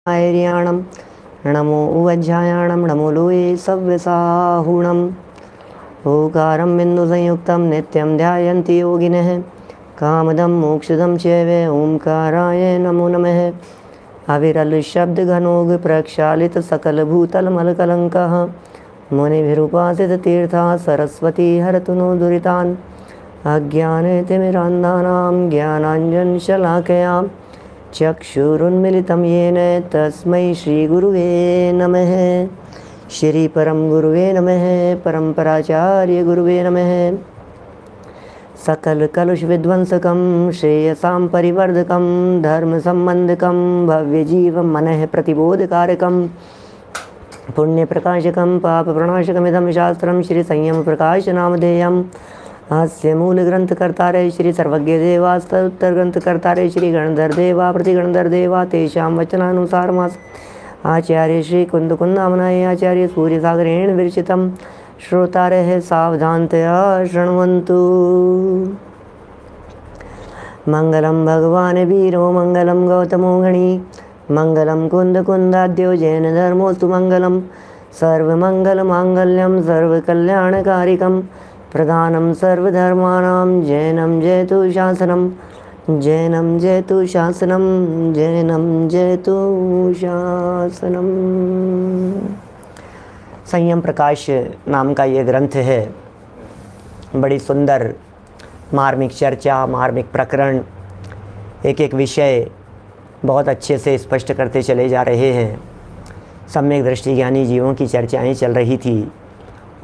ऐर्याणं नमो उवज्झायाणं नमो लोये सव्यसाहुणम् ओकारं बिन्दुसंयुक्तं नित्यं ध्यायन्ति योगिनः कामदं मोक्षदं चैव ओंकाराय नमो नमः। अविरल शब्द घनोग प्रक्षालित सकल भूतल मलकलंकः मुनिभिरुपासित तीर्था सरस्वती हरतु नो दुरितान् अज्ञानतिमिरान्धानां ज्ञानाञ्जन शलाकया चक्षुरुन्मिलितं येन तस्मै श्रीगुरुवे नमः। श्री परम गुरुवे नमः। परम्पराचार्य गुरुवे नमः। सकल कलुष विध्वंसकं श्रेयसां परिवर्धकं धर्म संबंधकं भव्य जीव मनः प्रतिबोधकारकं पुण्य प्रकाशकं पाप प्रणाशकमिदं शास्त्रं श्री संयम प्रकाश नामधेयम् अस्य मूल ग्रंथ कर्तारे श्री सर्वज्ञ देवास्त उत्तर ग्रंथ कर्तारे श्री गणधर देवा प्रतिगणधर देवा तेषां वचनानुसार मास आचार्य श्री कुंद कुंदामनाय आचार्य सूर्य सागरेण विरचितं श्रोतारः सावधानतया शृण्वन्तु। मंगलम भगवान वीरो मंगलम गौतमो गणी मंगलम कुंद कुंदाद्यो जैन धर्मोस्तु मंगलम सर्वमंगल मांगल्यम सर्वकल्याणकारिकम प्रधानम सर्वधर्माणां जैनम जयतु शासनम जैनम जयतु शासनम जैनम जयतु शासनम। संयम प्रकाश नाम का ये ग्रंथ है। बड़ी सुंदर मार्मिक चर्चा, मार्मिक प्रकरण, एक एक विषय बहुत अच्छे से स्पष्ट करते चले जा रहे हैं। सम्यक दृष्टि ज्ञानी जीवों की चर्चाएं चल रही थी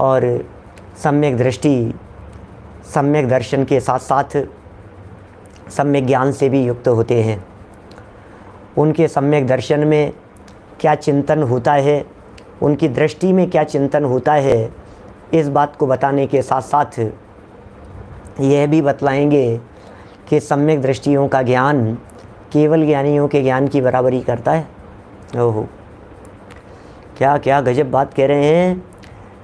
और सम्यक दृष्टि सम्यक दर्शन के साथ साथ सम्यक ज्ञान से भी युक्त होते हैं। उनके सम्यक दर्शन में क्या चिंतन होता है, उनकी दृष्टि में क्या चिंतन होता है, इस बात को बताने के साथ साथ यह भी बतलाएंगे कि सम्यक दृष्टियों का ज्ञान केवल ज्ञानियों के ज्ञान की बराबरी करता है। ओहो, क्या क्या गजब बात कह रहे हैं।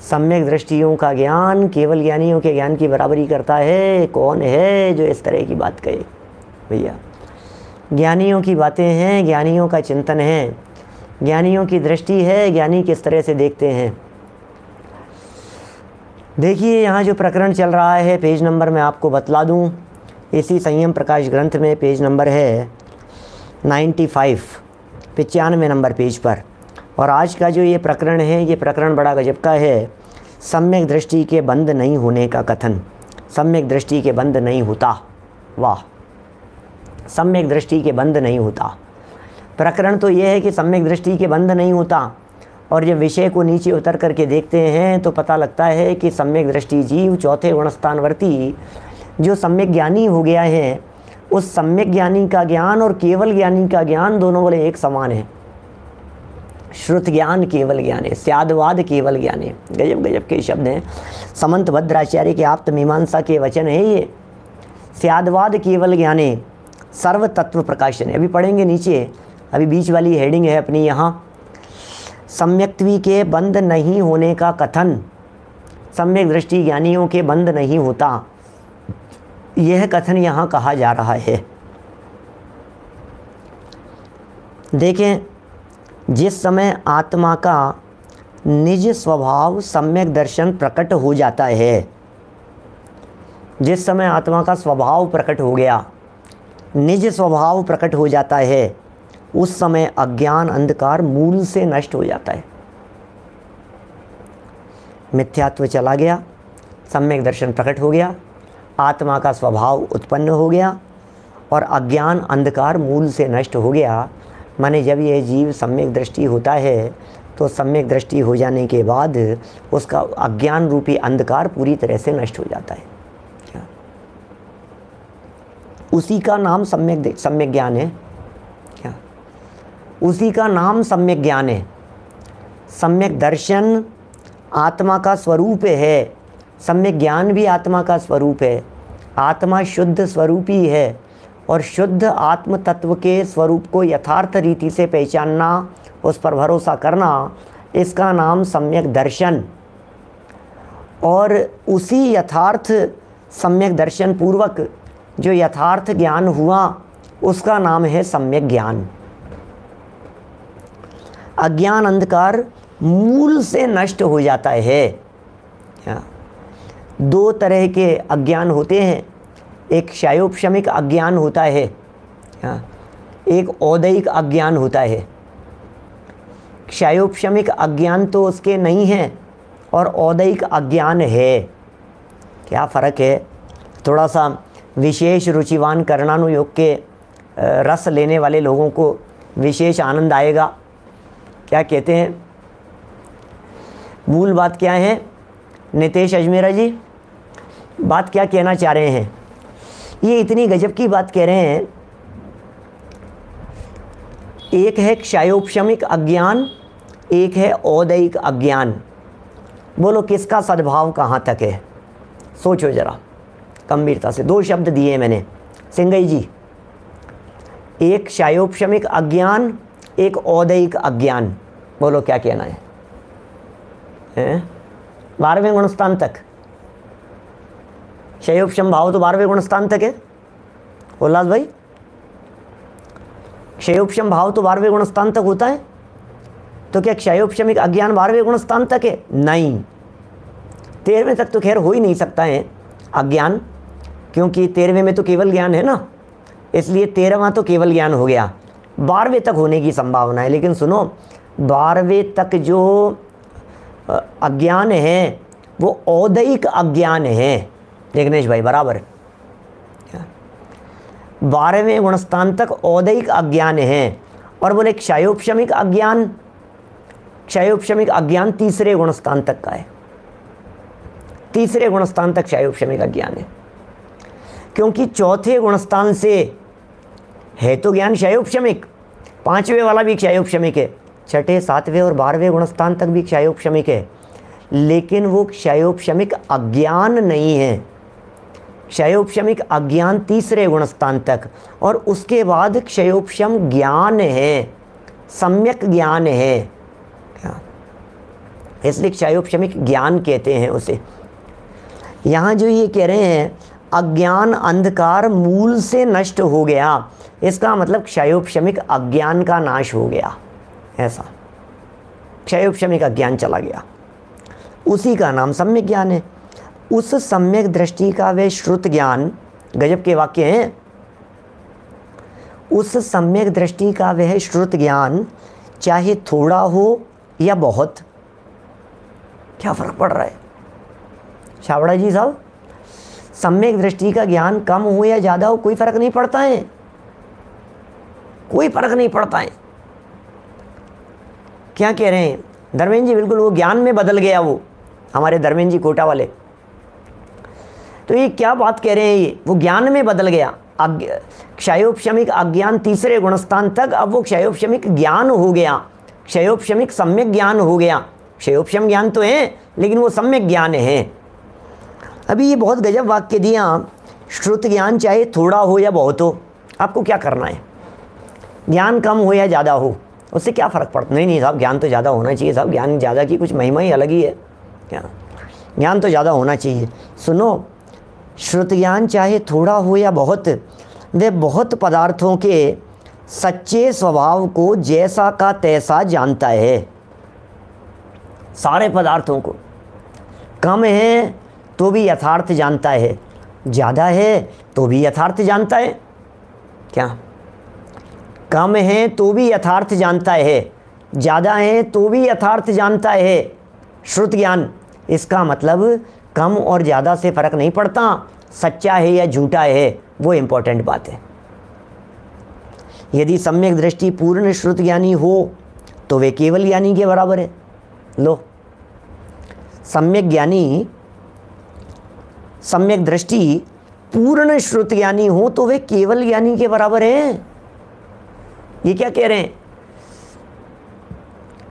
सम्यक दृष्टियों का ज्ञान केवल ज्ञानियों के ज्ञान की बराबरी करता है। कौन है जो इस तरह की बात कहे भैया? ज्ञानियों की बातें हैं, ज्ञानियों का चिंतन है, ज्ञानियों की दृष्टि है, ज्ञानी किस तरह से देखते हैं। देखिए यहाँ जो प्रकरण चल रहा है, पेज नंबर मैं आपको बतला दूँ। इसी संयम प्रकाश ग्रंथ में पेज नंबर है 95 नंबर पेज पर। और आज का जो ये प्रकरण है, ये प्रकरण बड़ा गजब का है। सम्यक दृष्टि के बंद नहीं होने का कथन। सम्यक दृष्टि के बंद नहीं होता। वाह, सम्यक दृष्टि के बंद नहीं होता। प्रकरण तो ये है कि सम्यक दृष्टि के बंद नहीं होता। और जब विषय को नीचे उतर करके देखते हैं तो पता लगता है कि सम्यक दृष्टि जीव चौथे गुणस्थानवर्ती जो सम्यक ज्ञानी हो गया है, उस सम्यक ज्ञानी का ज्ञान और केवल ज्ञानी का ज्ञान दोनों वाले एक समान है। श्रुत ज्ञान केवल ज्ञान है, स्यादवाद केवल ज्ञान है। गजब गजब के शब्द हैं। समंत भद्राचार्य के आप्त मीमांसा के वचन है ये। स्यादवाद केवल ज्ञाने सर्व तत्व प्रकाशन है। अभी पढ़ेंगे नीचे, अभी बीच वाली हेडिंग है अपनी यहाँ, सम्यक्त्वी के बंद नहीं होने का कथन। सम्यक दृष्टि ज्ञानियों के बंद नहीं होता, यह कथन यहाँ कहा जा रहा है। देखें, जिस समय आत्मा का निज स्वभाव सम्यक दर्शन प्रकट हो जाता है, जिस समय आत्मा का स्वभाव प्रकट हो गया, निज स्वभाव प्रकट हो जाता है, उस समय अज्ञान अंधकार मूल से नष्ट हो जाता है। मिथ्यात्व चला गया, सम्यक दर्शन प्रकट हो गया, आत्मा का स्वभाव उत्पन्न हो गया और अज्ञान अंधकार मूल से नष्ट हो गया। माने जब यह जीव सम्यक दृष्टि होता है तो सम्यक दृष्टि हो जाने के बाद उसका अज्ञान रूपी अंधकार पूरी तरह से नष्ट हो जाता है। क्या उसी का नाम सम्यक ज्ञान है? क्या उसी का नाम सम्यक ज्ञान है? सम्यक दर्शन आत्मा का स्वरूप है, सम्यक ज्ञान भी आत्मा का स्वरूप है। आत्मा शुद्ध स्वरूपी है और शुद्ध आत्म तत्व के स्वरूप को यथार्थ रीति से पहचानना, उस पर भरोसा करना, इसका नाम सम्यक दर्शन। और उसी यथार्थ सम्यक दर्शन पूर्वक जो यथार्थ ज्ञान हुआ, उसका नाम है सम्यक ज्ञान। अज्ञान अंधकार मूल से नष्ट हो जाता है। दो तरह के अज्ञान होते हैं, एक क्षयोपशमिक अज्ञान होता है, एक औदैहिक अज्ञान होता है। क्षयोपशमिक अज्ञान तो उसके नहीं है और औदैहिक अज्ञान है। क्या फ़र्क है? थोड़ा सा विशेष रुचिवान कर्णानुयोग के रस लेने वाले लोगों को विशेष आनंद आएगा। क्या कहते हैं? मूल बात क्या है नितेश अजमेरा जी? बात क्या कहना चाह रहे हैं? ये इतनी गजब की बात कह रहे हैं। एक है क्षयोपशमिक अज्ञान, एक है औदैहिक अज्ञान। बोलो किसका सद्भाव कहाँ तक है? सोचो जरा गंभीरता से। दो शब्द दिए मैंने सिंगई जी, एक क्षयोपशमिक अज्ञान, एक औदैहिक अज्ञान। बोलो क्या कहना है? 12वें गुणस्थान तक क्षयोपशम भाव तो 12वें गुणस्थान तक है उल्लास भाई। क्षयोपशम भाव तो 12वें गुणस्थान तक होता है, तो क्या क्षयोपशमिक अज्ञान 12वें गुणस्थान तक है? नहीं, 13वें तक तो खैर हो ही नहीं सकता है अज्ञान, क्योंकि 13वें में तो केवल ज्ञान है ना, इसलिए 13वां तो केवल ज्ञान हो गया। 12वें तक होने की संभावना है। लेकिन सुनो, 12वें तक जो अज्ञान है वो औदैहिक अज्ञान है। जगनेश भाई बराबर, 12वें गुणस्थान तक औदैहिक अज्ञान है। और बोले क्षयोपशमिक अज्ञान, क्षयोपशमिक अज्ञान 3रे गुणस्थान तक का है। 3रे गुणस्थान तक क्षयोपशमिक अज्ञान है, क्योंकि 4थे गुणस्थान से है तो ज्ञान क्षयोपशमिक, 5वें वाला भी क्षयोपशमिक है, 6ठे 7वें और 12वें गुणस्थान तक भी क्षयोपशमिक है, लेकिन वो क्षयोपशमिक अज्ञान नहीं है। क्षयोपशमिक अज्ञान 3रे गुणस्थान तक, और उसके बाद क्षयोपशम ज्ञान है, सम्यक ज्ञान है। इसलिए क्षयोपशमिक ज्ञान कहते हैं उसे। यहाँ जो ये कह रहे हैं अज्ञान अंधकार मूल से नष्ट हो गया, इसका मतलब क्षयोपशमिक अज्ञान का नाश हो गया, ऐसा क्षयोपशमिक अज्ञान चला गया। उसी का नाम सम्यक ज्ञान है। उस सम्यक दृष्टि का वे श्रुत ज्ञान, गजब के वाक्य हैं, उस सम्यक दृष्टि का वह श्रुत ज्ञान चाहे थोड़ा हो या बहुत, क्या फर्क पड़ रहा है छावड़ा जी साहब? सम्यक दृष्टि का ज्ञान कम हो या ज़्यादा हो कोई फर्क नहीं पड़ता है, कोई फर्क नहीं पड़ता है। क्या कह रहे हैं धर्मेंद्र जी? बिल्कुल, वो ज्ञान में बदल गया वो हमारे धर्मेंद्र जी कोटा वाले। तो ये क्या बात कह रहे हैं? ये वो ज्ञान में बदल गया। क्षयोपशमिक अज्ञान 3रे गुणस्थान तक, अब वो क्षयोपशमिक ज्ञान हो गया, क्षयोपशमिक सम्यक ज्ञान हो गया। क्षयोपशम ज्ञान तो है लेकिन वो सम्यक ज्ञान है। अभी ये बहुत गजब वाक्य दिया, श्रुत ज्ञान चाहे थोड़ा हो या बहुत हो, आपको क्या करना है? ज्ञान कम हो या ज़्यादा हो, उससे क्या फ़र्क पड़ता? नहीं साहब, ज्ञान तो ज़्यादा होना चाहिए साहब, ज्ञान ज़्यादा की कुछ महिमा ही अलग ही है। क्या ज्ञान तो ज़्यादा होना चाहिए। सुनो, श्रुत ज्ञान चाहे थोड़ा हो या बहुत, वे बहुत पदार्थों के सच्चे स्वभाव को जैसा का तैसा जानता है। सारे पदार्थों को, कम है तो भी यथार्थ जानता है, ज़्यादा है तो भी यथार्थ जानता है। क्या? कम है तो भी यथार्थ जानता है, ज़्यादा है तो भी यथार्थ जानता है। श्रुत ज्ञान, इसका मतलब कम और ज़्यादा से फ़र्क नहीं पड़ता, सच्चा है या झूठा है, वो इम्पोर्टेंट बात है। यदि सम्यक दृष्टि पूर्ण श्रुत ज्ञानी हो तो वे केवल ज्ञानी के बराबर है। लो, सम्यक ज्ञानी, सम्यक दृष्टि पूर्ण श्रुत ज्ञानी हो तो वे केवल ज्ञानी के बराबर है। ये क्या कह रहे हैं?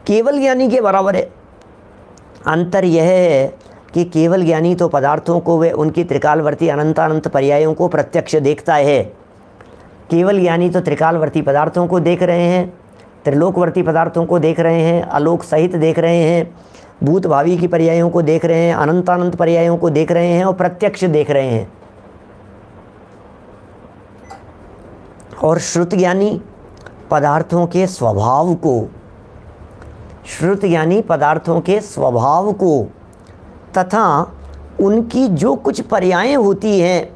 केवल ज्ञानी के बराबर है। अंतर यह है कि केवल ज्ञानी तो पदार्थों को वे उनकी त्रिकालवर्ती अनंतानंत पर्यायों को प्रत्यक्ष देखता है। केवल ज्ञानी तो त्रिकालवर्ती पदार्थों को देख रहे हैं, त्रिलोकवर्ती पदार्थों को देख रहे हैं, आलोक सहित देख रहे हैं, भूत भावी की पर्यायों को देख रहे हैं, अनंतानंत पर्यायों को देख रहे हैं और प्रत्यक्ष देख रहे हैं। और श्रुत ज्ञानी पदार्थों के स्वभाव को श्रुत ज्ञानी पदार्थों के स्वभाव को तथा उनकी जो कुछ पर्यायें होती हैं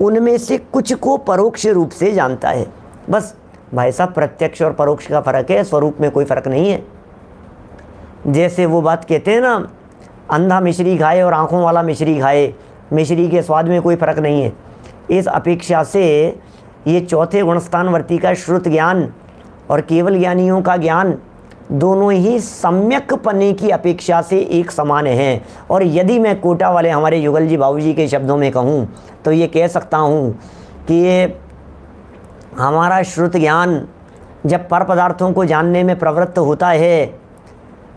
उनमें से कुछ को परोक्ष रूप से जानता है। बस भाई साहब, प्रत्यक्ष और परोक्ष का फ़र्क है, स्वरूप में कोई फ़र्क नहीं है। जैसे वो बात कहते हैं ना, अंधा मिश्री खाए और आँखों वाला मिश्री खाए, मिश्री के स्वाद में कोई फ़र्क नहीं है। इस अपेक्षा से ये चौथे गुणस्थानवर्ती का श्रुत ज्ञान और केवल ज्ञानियों का ज्ञान दोनों ही सम्यक पने की अपेक्षा से एक समान हैं। और यदि मैं कोटा वाले हमारे युगल जी बाबूजी के शब्दों में कहूँ तो ये कह सकता हूँ कि ये हमारा श्रुत ज्ञान जब पर पदार्थों को जानने में प्रवृत्त होता है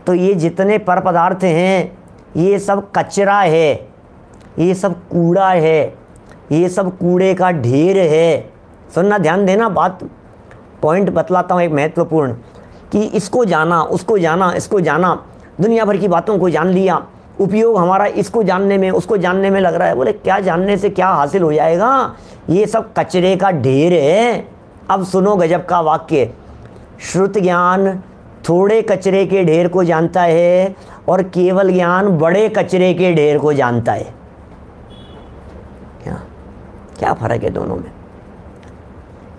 तो ये जितने पर पदार्थ हैं ये सब कचरा है, ये सब कूड़ा है, ये सब कूड़े का ढेर है। सुनना, ध्यान देना, बात पॉइंट बतलाता हूँ एक महत्वपूर्ण, कि इसको जाना, उसको जाना, इसको जाना, दुनिया भर की बातों को जान लिया, उपयोग हमारा इसको जानने में उसको जानने में लग रहा है। बोले क्या जानने से क्या हासिल हो जाएगा, ये सब कचरे का ढेर है। अब सुनो गजब का वाक्य, श्रुत ज्ञान थोड़े कचरे के ढेर को जानता है और केवल ज्ञान बड़े कचरे के ढेर को जानता है। क्या फ़र्क है दोनों में?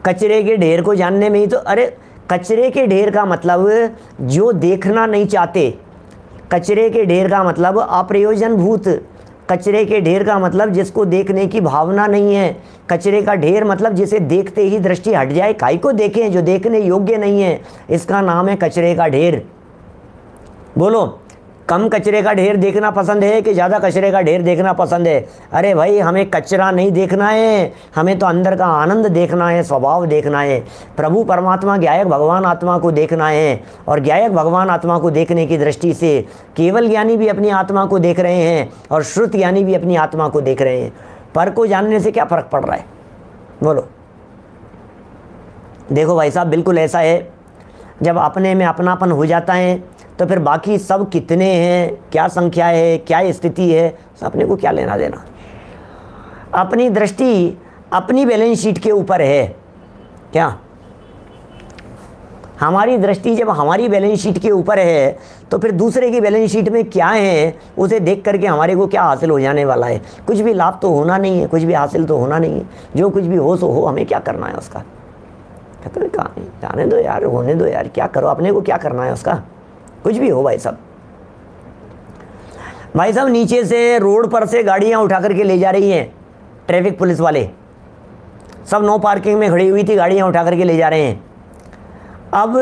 कचरे के ढेर को जानने में ही तो, अरे कचरे के ढेर का मतलब जो देखना नहीं चाहते, कचरे के ढेर का मतलब अप्रयोजन भूत, कचरे के ढेर का मतलब जिसको देखने की भावना नहीं है, कचरे का ढेर मतलब जिसे देखते ही दृष्टि हट जाए, काई को देखें, जो देखने योग्य नहीं है, इसका नाम है कचरे का ढेर। बोलो, कम कचरे का ढेर देखना पसंद है कि ज़्यादा कचरे का ढेर देखना पसंद है? अरे भाई, हमें कचरा नहीं देखना है, हमें तो अंदर का आनंद देखना है, स्वभाव देखना है। प्रभु परमात्मा ज्ञायक भगवान आत्मा को देखना है, और ज्ञायक भगवान आत्मा को देखने की दृष्टि से केवल ज्ञानी भी अपनी आत्मा को देख रहे हैं और श्रुत ज्ञानी भी अपनी आत्मा को देख रहे हैं। पर को जानने से क्या फ़र्क पड़ रहा है? बोलो। देखो भाई साहब, बिल्कुल ऐसा है, जब अपने में अपनापन हो जाता है तो फिर बाकी सब कितने हैं, क्या संख्या है, क्या स्थिति है, अपने को क्या लेना देना। अपनी दृष्टि अपनी बैलेंस शीट के ऊपर है। क्या हमारी दृष्टि जब हमारी बैलेंस शीट के ऊपर है तो फिर दूसरे की बैलेंस शीट में क्या है उसे देख करके हमारे को क्या हासिल हो जाने वाला है? कुछ भी लाभ तो होना नहीं है, कुछ भी हासिल तो होना नहीं है। जो कुछ भी हो सो हो, हमें क्या करना है उसका? कहते हैं कहाँ, जाने दो यार, होने दो यार, क्या करो, अपने को क्या करना है उसका? कुछ भी हो भाई साहब। भाई साहब, नीचे से रोड पर से गाड़ियां उठा करके ले जा रही हैं ट्रैफिक पुलिस वाले, सब नो पार्किंग में खड़ी हुई थी, गाड़ियां उठा करके ले जा रहे हैं। अब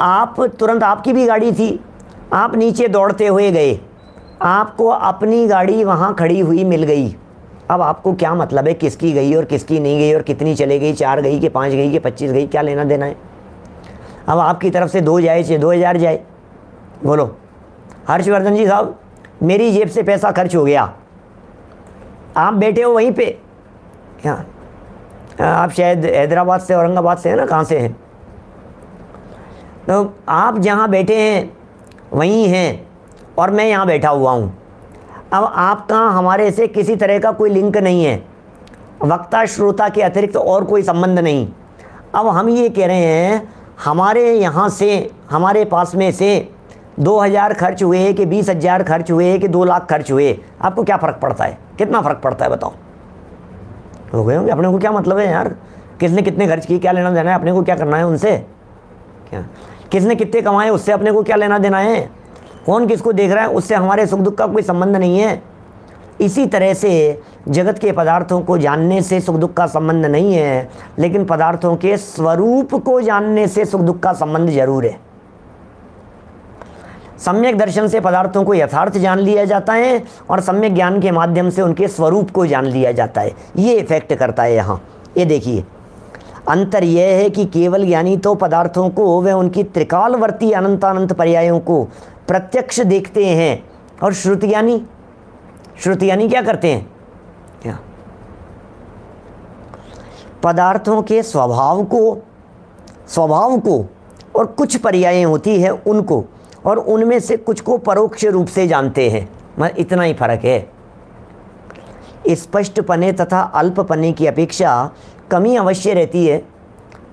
आप तुरंत, आपकी भी गाड़ी थी, आप नीचे दौड़ते हुए गए, आपको अपनी गाड़ी वहाँ खड़ी हुई मिल गई। अब आपको क्या मतलब है किसकी गई और किसकी नहीं गई और कितनी चले गई, 4 गई कि 5 गई कि 25 गई, क्या लेना देना है? अब आपकी तरफ से 2 जाए चाहे 2000 जाए। बोलो हर्षवर्धन जी साहब, मेरी जेब से पैसा खर्च हो गया, आप बैठे हो वहीं पे, क्या आप शायद हैदराबाद से, औरंगाबाद से है ना, कहाँ से हैं? तो आप जहाँ बैठे हैं वहीं हैं और मैं यहाँ बैठा हुआ हूँ। अब आपका हमारे से किसी तरह का कोई लिंक नहीं है, वक्ता श्रोता के अतिरिक्त और कोई संबंध नहीं। अब हम ये कह रहे हैं हमारे यहाँ से, हमारे पास में से 2000 खर्च हुए कि 20,000 खर्च हुए कि 2 लाख खर्च हुए, आपको क्या फ़र्क पड़ता है? कितना फ़र्क पड़ता है बताओ? हो गए होंगे, अपने को क्या मतलब है यार, किसने कितने खर्च किए, क्या लेना देना है? अपने को क्या करना है उनसे? क्या किसने कितने कमाए, उससे अपने को क्या लेना देना है? कौन किसको देख रहा है, उससे हमारे सुख दुख का कोई संबंध नहीं है। इसी तरह से जगत के पदार्थों को जानने से सुख दुख का संबंध नहीं है, लेकिन पदार्थों के स्वरूप को जानने से सुख दुख का संबंध जरूर है। सम्यक दर्शन से पदार्थों को यथार्थ जान लिया जाता है और सम्यक ज्ञान के माध्यम से उनके स्वरूप को जान लिया जाता है। ये इफेक्ट करता है यहाँ। ये देखिए, अंतर यह है कि केवल ज्ञानी तो पदार्थों को व उनकी त्रिकालवर्ती अनंतानंत पर्यायों को प्रत्यक्ष देखते हैं, और श्रुति ज्ञानी क्या करते हैं? क्या पदार्थों के स्वभाव को और कुछ पर्यायें होती है उनको, और उनमें से कुछ को परोक्ष रूप से जानते हैं। मतलब इतना ही फर्क है। स्पष्ट पने तथा अल्प पने की अपेक्षा कमी अवश्य रहती है।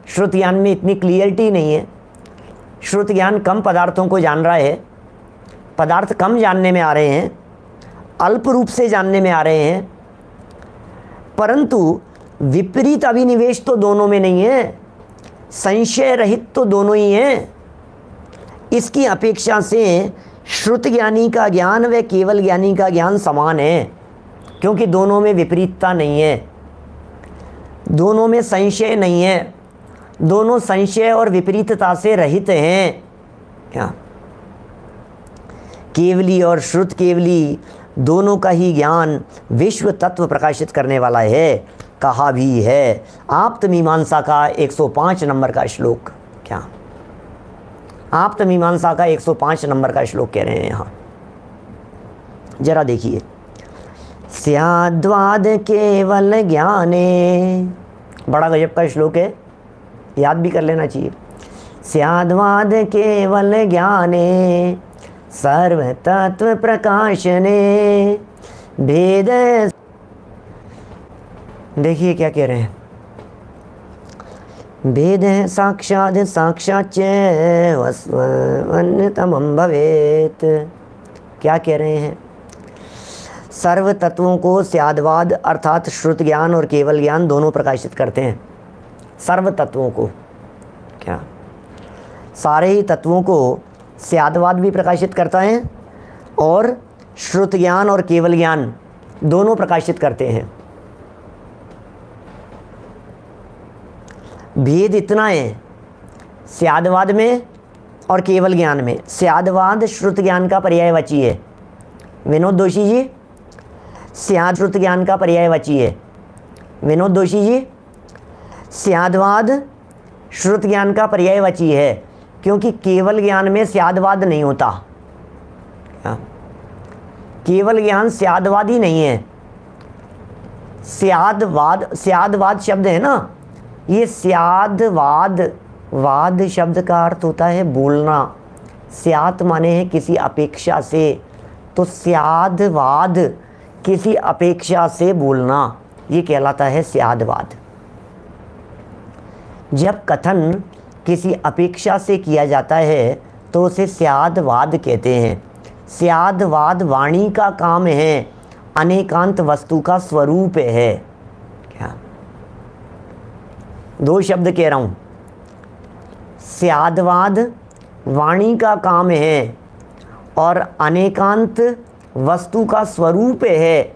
श्रुत ज्ञान में इतनी क्लियरिटी नहीं है, श्रुत ज्ञान कम पदार्थों को जान रहा है, पदार्थ कम जानने में आ रहे हैं, अल्प रूप से जानने में आ रहे हैं, परंतु विपरीत अभिनिवेश तो दोनों में नहीं है, संशय रहित तो दोनों ही हैं। इसकी अपेक्षा से श्रुत ज्ञानी का ज्ञान व केवल ज्ञानी का ज्ञान समान है, क्योंकि दोनों में विपरीतता नहीं है, दोनों में संशय नहीं है, दोनों संशय और विपरीतता से रहित हैं। क्या केवली और श्रुत केवली दोनों का ही ज्ञान विश्व तत्व प्रकाशित करने वाला है, कहा भी है। आप्तमीमांसा का 105 नंबर का श्लोक, क्या आप्तमीमांसा का 105 नंबर का श्लोक कह रहे हैं यहाँ, जरा देखिए। स्याद्वाद केवल ज्ञाने, बड़ा गजब का श्लोक है, याद भी कर लेना चाहिए। स्याद्वाद केवल ज्ञाने सर्व तत्व प्रकाशने भेद। देखिए क्या कह रहे हैं, भेद साक्षात साक्षाच अन्यतमं भवेत्। क्या कह रहे हैं, सर्व तत्वों को स्याद्वाद अर्थात श्रुत ज्ञान और केवल ज्ञान दोनों प्रकाशित करते हैं। सर्व तत्वों को, क्या सारे ही तत्वों को स्याद्वाद भी प्रकाशित करता है और श्रुत ज्ञान और केवल ज्ञान दोनों प्रकाशित करते हैं। भेद इतना है स्याद्वाद में और केवल ज्ञान में। स्याद्वाद श्रुत ज्ञान का पर्यायवाची है, विनोद दोषी जी, स्याद श्रुत ज्ञान का पर्यायवाची है। विनोद दोषी जी, स्याद्वाद श्रुत ज्ञान का पर्यायवाची है, क्योंकि केवल ज्ञान में स्याद्वाद नहीं होता। केवल ज्ञान स्याद्वाद ही नहीं है। स्याद्वाद, स्याद्वाद शब्द है ना, ये स्याद्वाद, वाद शब्द का अर्थ होता है बोलना, स्यात माने है किसी अपेक्षा से, तो स्याद्वाद किसी अपेक्षा से बोलना, ये कहलाता है स्याद्वाद। जब कथन किसी अपेक्षा से किया जाता है तो उसे स्याद्वाद कहते हैं। स्याद्वाद वाणी का काम है, अनेकांत वस्तु का स्वरूप है। क्या दो शब्द कह रहा हूँ, स्याद्वाद वाणी का काम है और अनेकांत वस्तु का स्वरूप है।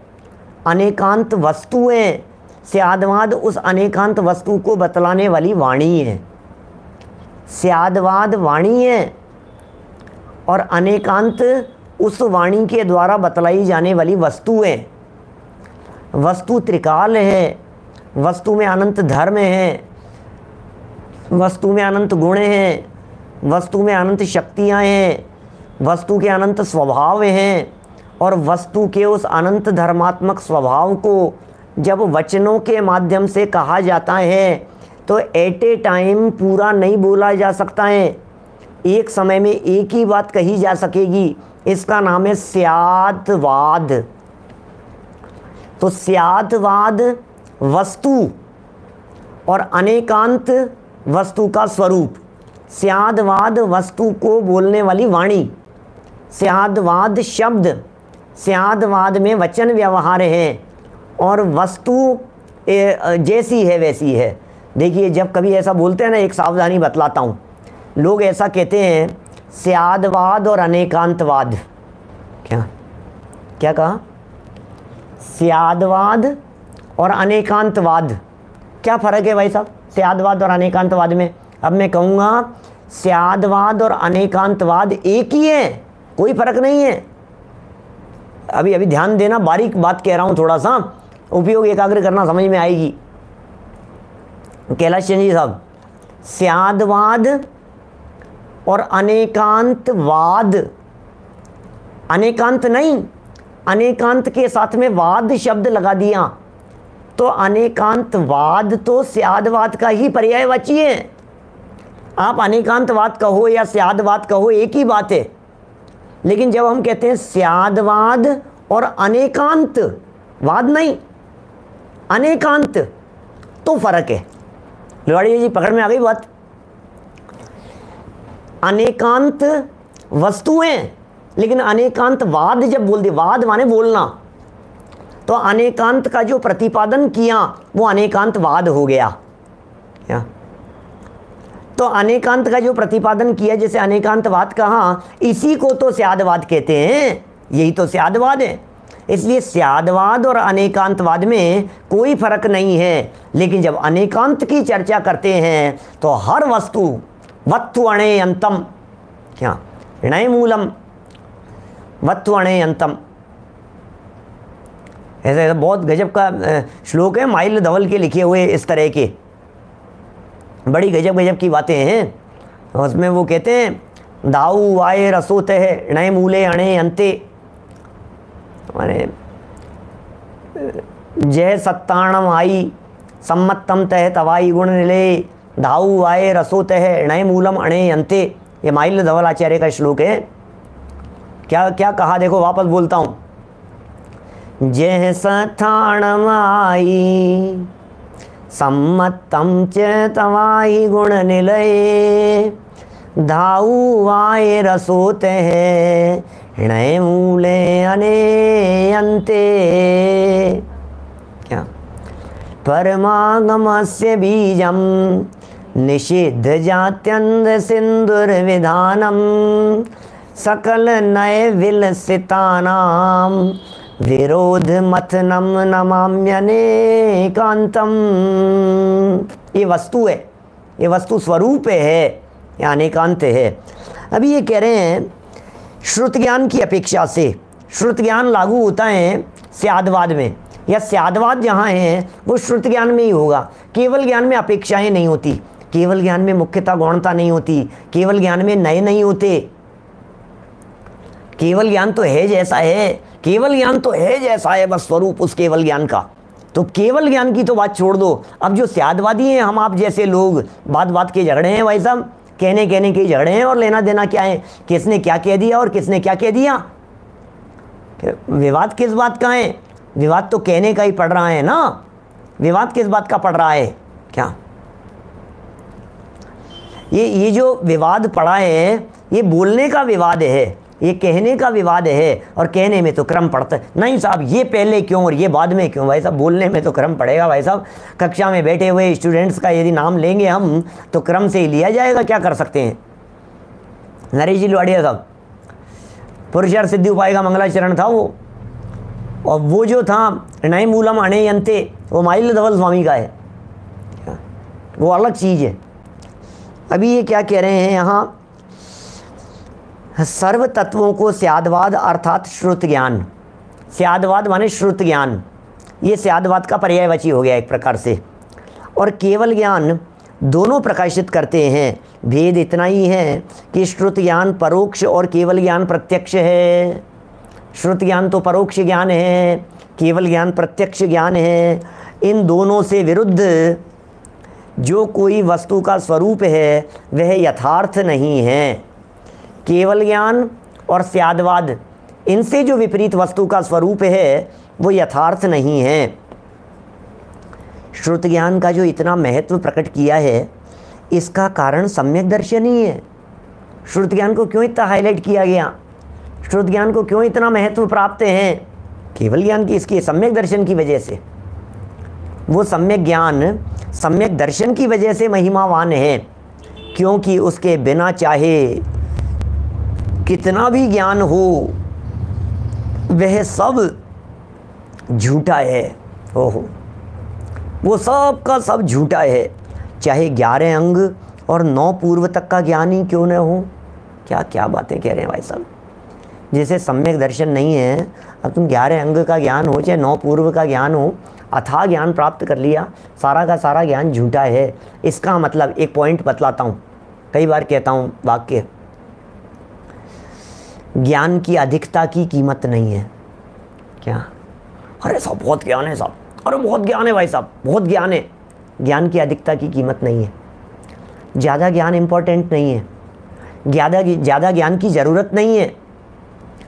अनेकांत वस्तुएं, स्याद्वाद उस अनेकांत वस्तु को बतलाने वाली वाणी है। स्याद्वाद वाणी है और अनेकांत उस वाणी के द्वारा बतलाई जाने वाली वस्तुएं। वस्तु त्रिकाल है, वस्तु में अनंत धर्म है, वस्तु में अनंत गुण हैं, वस्तु में अनंत शक्तियाँ हैं, वस्तु के अनंत स्वभाव हैं, और वस्तु के उस अनंत धर्मात्मक स्वभाव को जब वचनों के माध्यम से कहा जाता है तो एट ए टाइम पूरा नहीं बोला जा सकता है, एक समय में एक ही बात कही जा सकेगी। इसका नाम है स्याद्वाद। तो स्याद्वाद वस्तु और अनेकांत वस्तु का स्वरूप। स्याद्वाद वस्तु को बोलने वाली वाणी, स्याद्वाद शब्द, स्याद्वाद में वचन व्यवहार है और वस्तु जैसी है वैसी है। देखिए जब कभी ऐसा बोलते हैं ना, एक सावधानी बतलाता हूँ, लोग ऐसा कहते हैं स्याद्वाद और अनेकांतवाद। क्या क्या कहा? स्याद्वाद और अनेकांतवाद, क्या फ़र्क है भाई साहब स्याद्वाद और अनेकांतवाद में? अब मैं कहूँगा स्याद्वाद और अनेकांतवाद एक ही है, कोई फ़र्क नहीं है। अभी ध्यान देना, बारीक बात कह रहा हूँ, थोड़ा सा उपयोग एकाग्र करना, समझ में आएगी। कैलाश चंद्र जी साहब, स्याद्वाद और अनेकांतवाद, अनेकांत नहीं, अनेकांत के साथ में वाद शब्द लगा दिया तो अनेकांतवाद तो स्याद्वाद का ही पर्यायवाची है। आप अनेकांतवाद कहो या स्याद्वाद कहो, एक ही बात है। लेकिन जब हम कहते हैं स्याद्वाद और अनेकांत, वाद नहीं अनेकांत, तो फर्क है। लोहाड़ी जी पकड़ में आ गई बात। अनेकांत वस्तुएं, लेकिन अनेकांतवाद जब बोल दिया, वाद माने बोलना, तो अनेकांत का जो प्रतिपादन किया वो अनेकांतवाद हो गया। क्या? तो अनेकांत का जो प्रतिपादन किया, जैसे अनेकांतवाद कहा, इसी को तो स्यादवाद कहते हैं, यही तो स्यादवाद है। इसलिए स्यादवाद और अनेकांतवाद में कोई फर्क नहीं है, लेकिन जब अनेकांत की चर्चा करते हैं तो हर वस्तु वत्तु अणे अंतम, क्या णय मूलम वत्तु अणे अंतम, ऐसे बहुत गजब का श्लोक है माइल धवल के लिखे हुए, इस तरह के बड़ी गजब गजब की बातें हैं। उसमें वो कहते हैं दाऊ वाये रसोत है णय मूले अणे अंते, माने जय सत्ताणम आई सम्मतम तह तवाई गुण निले धाऊ आए रसोत है णय मूलम अणे अंते, ये माइल धवल आचार्य का श्लोक है। क्या क्या कहा देखो, वापस बोलता हूँ। जय सत्ताणम आई सम्मतम च तवाई गुण निलये धाऊ आए रसोत है णय मूले अने अंते, क्या परमागमस्य बीजम निषिद्ध जात्यंध सिंदुर्विधानम सकल नय विलसितानाम विरोध मथनम नमाम्यनेकांतम। ये वस्तु है, ये वस्तु स्वरूप है, या अनेकांत है। अभी ये कह रहे हैं श्रुत ज्ञान की अपेक्षा से श्रुत ज्ञान लागू होता है स्यादवाद में, या स्यादवाद जहाँ है वो श्रुत ज्ञान में ही होगा। केवल ज्ञान में अपेक्षाएं नहीं होती, केवल ज्ञान में मुख्यता गौणता नहीं होती, केवल ज्ञान में नए नहीं होते। केवल ज्ञान तो है जैसा है, केवल ज्ञान तो है जैसा है, बस स्वरूप उस केवल ज्ञान का। तो केवल ज्ञान की तो बात छोड़ दो। अब जो स्यादवादी हैं, हम आप जैसे लोग, बात बात के झगड़े हैं भाई साहब, कहने कहने के झगड़े हैं, और लेना देना क्या है, किसने क्या कह दिया और किसने क्या कह दिया। विवाद किस बात का है? विवाद तो कहने का ही पड़ रहा है ना, विवाद किस बात का पड़ रहा है? क्या ये जो विवाद पड़ा है, ये बोलने का विवाद है, ये कहने का विवाद है, और कहने में तो क्रम पड़ता है। नहीं साहब ये पहले क्यों और ये बाद में क्यों? भाई साहब बोलने में तो क्रम पड़ेगा भाई साहब। कक्षा में बैठे हुए स्टूडेंट्स का यदि नाम लेंगे हम तो क्रम से ही लिया जाएगा, क्या कर सकते हैं। नरेश जी लुआड़िया साहब, पुरुषार सिद्धि उपाय का मंगलाचरण था वो, और वो जो था नए मूलम अणे अंते, वो माइल धवल स्वामी का है, वो अलग चीज़ है। अभी ये क्या कह रहे हैं यहाँ, सर्व तत्वों को स्यादवाद अर्थात श्रुत ज्ञान, स्यादवाद माने श्रुत ज्ञान, ये स्यादवाद का पर्यायवाची हो गया एक प्रकार से, और केवल ज्ञान दोनों प्रकाशित करते हैं। भेद इतना ही है कि श्रुत ज्ञान परोक्ष और केवल ज्ञान प्रत्यक्ष है। श्रुत ज्ञान तो परोक्ष ज्ञान है, केवल ज्ञान प्रत्यक्ष ज्ञान है। इन दोनों से विरुद्ध जो कोई वस्तु का स्वरूप है वह यथार्थ नहीं है। केवल ज्ञान और स्यादवाद, इनसे जो विपरीत वस्तु का स्वरूप है वो यथार्थ नहीं है। श्रुत ज्ञान का जो इतना महत्व प्रकट किया है, इसका कारण सम्यक दर्शन ही है। श्रुत ज्ञान को क्यों इतना हाईलाइट किया गया, श्रुत ज्ञान को क्यों इतना महत्व प्राप्त है? केवल ज्ञान की, इसकी सम्यक दर्शन की वजह से। वो सम्यक ज्ञान सम्यक दर्शन की वजह से महिमावान है, क्योंकि उसके बिना चाहे कितना भी ज्ञान हो वह सब झूठा है। ओहो, वो सब का सब झूठा है, चाहे 11 अंग और 9 पूर्व तक का ज्ञान ही क्यों न हो। क्या क्या बातें कह रहे हैं भाई साहब। जैसे सम्यक दर्शन नहीं है, अब तुम 11 अंग का ज्ञान हो चाहे 9 पूर्व का ज्ञान हो, अथाह ज्ञान प्राप्त कर लिया, सारा का सारा ज्ञान झूठा है। इसका मतलब एक पॉइंट बतलाता हूँ, कई बार कहता हूँ वाक्य, ज्ञान की अधिकता की कीमत नहीं है। क्या? अरे साहब बहुत ज्ञान है साहब, अरे बहुत ज्ञान है भाई साहब, बहुत ज्ञान है। ज्ञान की अधिकता की कीमत नहीं है। ज़्यादा ज्ञान इम्पोर्टेंट नहीं है, ज़्यादा ज्ञान की ज़रूरत नहीं है।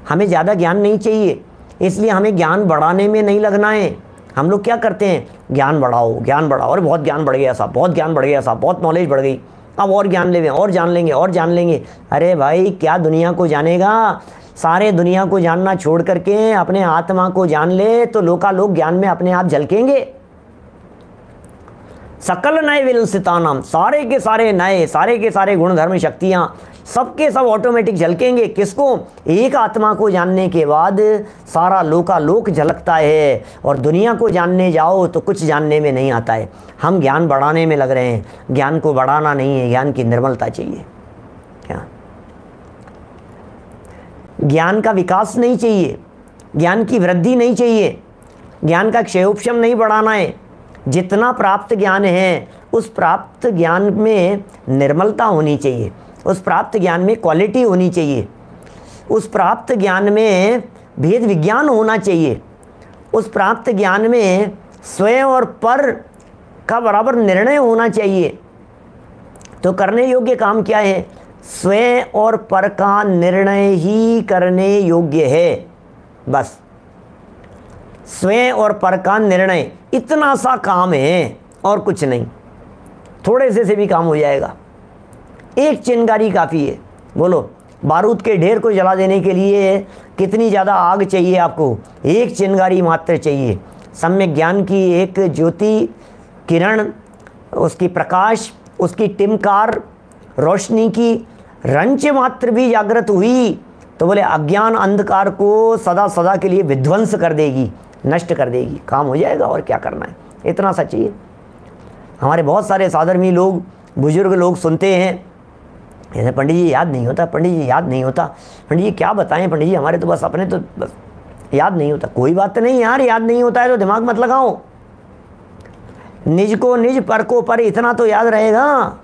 हमें ज़्यादा ज्ञान नहीं चाहिए, इसलिए हमें ज्ञान बढ़ाने में नहीं लगना है। हम लोग क्या करते हैं, ज्ञान बढ़ाओ ज्ञान बढ़ाओ, अरे बहुत ज्ञान बढ़ गया साहब, बहुत ज्ञान बढ़ गया साहब, बहुत नॉलेज बढ़ गई। अब और ज्ञान लेंगे और जान लेंगे और जान लेंगे। अरे भाई क्या दुनिया को जानेगा? सारे दुनिया को जानना छोड़ करके अपने आत्मा को जान ले तो लोकालोक ज्ञान में अपने आप झलकेंगे। सकल नए विलसितानाम, सारे के सारे नए, सारे के सारे गुण धर्म शक्तियाँ सबके सब ऑटोमेटिक झलकेंगे। किसको? एक आत्मा को जानने के बाद सारा लोकालोक झलकता है। और दुनिया को जानने जाओ तो कुछ जानने में नहीं आता है। हम ज्ञान बढ़ाने में लग रहे हैं, ज्ञान को बढ़ाना नहीं है, ज्ञान की निर्मलता चाहिए। क्या? ज्ञान का विकास नहीं चाहिए, ज्ञान की वृद्धि नहीं चाहिए, ज्ञान का क्षयोपशम नहीं बढ़ाना है। जितना प्राप्त ज्ञान है उस प्राप्त ज्ञान में निर्मलता होनी चाहिए, उस प्राप्त ज्ञान में क्वालिटी होनी चाहिए, उस प्राप्त ज्ञान में भेद विज्ञान होना चाहिए, उस प्राप्त ज्ञान में स्वयं और पर का बराबर निर्णय होना चाहिए। तो करने योग्य काम क्या है? स्वयं और पर का निर्णय ही करने योग्य है। बस स्वयं और पर का निर्णय, इतना सा काम है और कुछ नहीं। थोड़े से भी काम हो जाएगा। एक चिंगारी काफ़ी है। बोलो, बारूद के ढेर को जला देने के लिए कितनी ज़्यादा आग चाहिए आपको? एक चिंगारी मात्र चाहिए। सम्यक ज्ञान की एक ज्योति किरण, उसकी प्रकाश, उसकी टिमकार रोशनी की रंच मात्र भी जागृत हुई तो बोले अज्ञान अंधकार को सदा सदा के लिए विध्वंस कर देगी, नष्ट कर देगी। काम हो जाएगा। और क्या करना है? इतना सा चाहिए। हमारे बहुत सारे साधर्मी लोग, बुजुर्ग लोग सुनते हैं, ऐसे पंडित जी याद नहीं होता, पंडित जी याद नहीं होता, पंडित जी क्या बताएं पंडित जी, हमारे तो बस अपने तो बस याद नहीं होता। कोई बात नहीं यार, याद नहीं होता है तो दिमाग मत लगाओ। निज को निज, पर को पर, इतना तो याद रहेगा।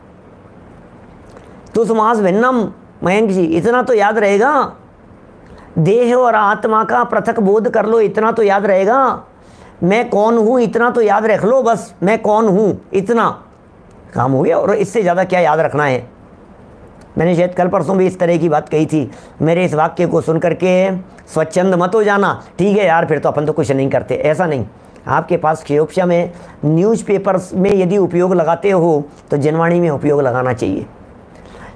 तुसमास भिन्नम, मयंक जी इतना तो याद रहेगा। देह और आत्मा का पृथक बोध कर लो, इतना तो याद रहेगा। मैं कौन हूँ इतना तो याद रख लो, बस मैं कौन हूँ इतना काम हो गया। और इससे ज़्यादा क्या याद रखना है? मैंने शायद कल परसों भी इस तरह की बात कही थी। मेरे इस वाक्य को सुन करके स्वच्छंद मत हो जाना, ठीक है यार फिर तो अपन तो कुछ नहीं करते, ऐसा नहीं। आपके पास क्षयोपशम है। न्यूज़पेपर्स में यदि उपयोग लगाते हो तो जनवाणी में उपयोग लगाना चाहिए।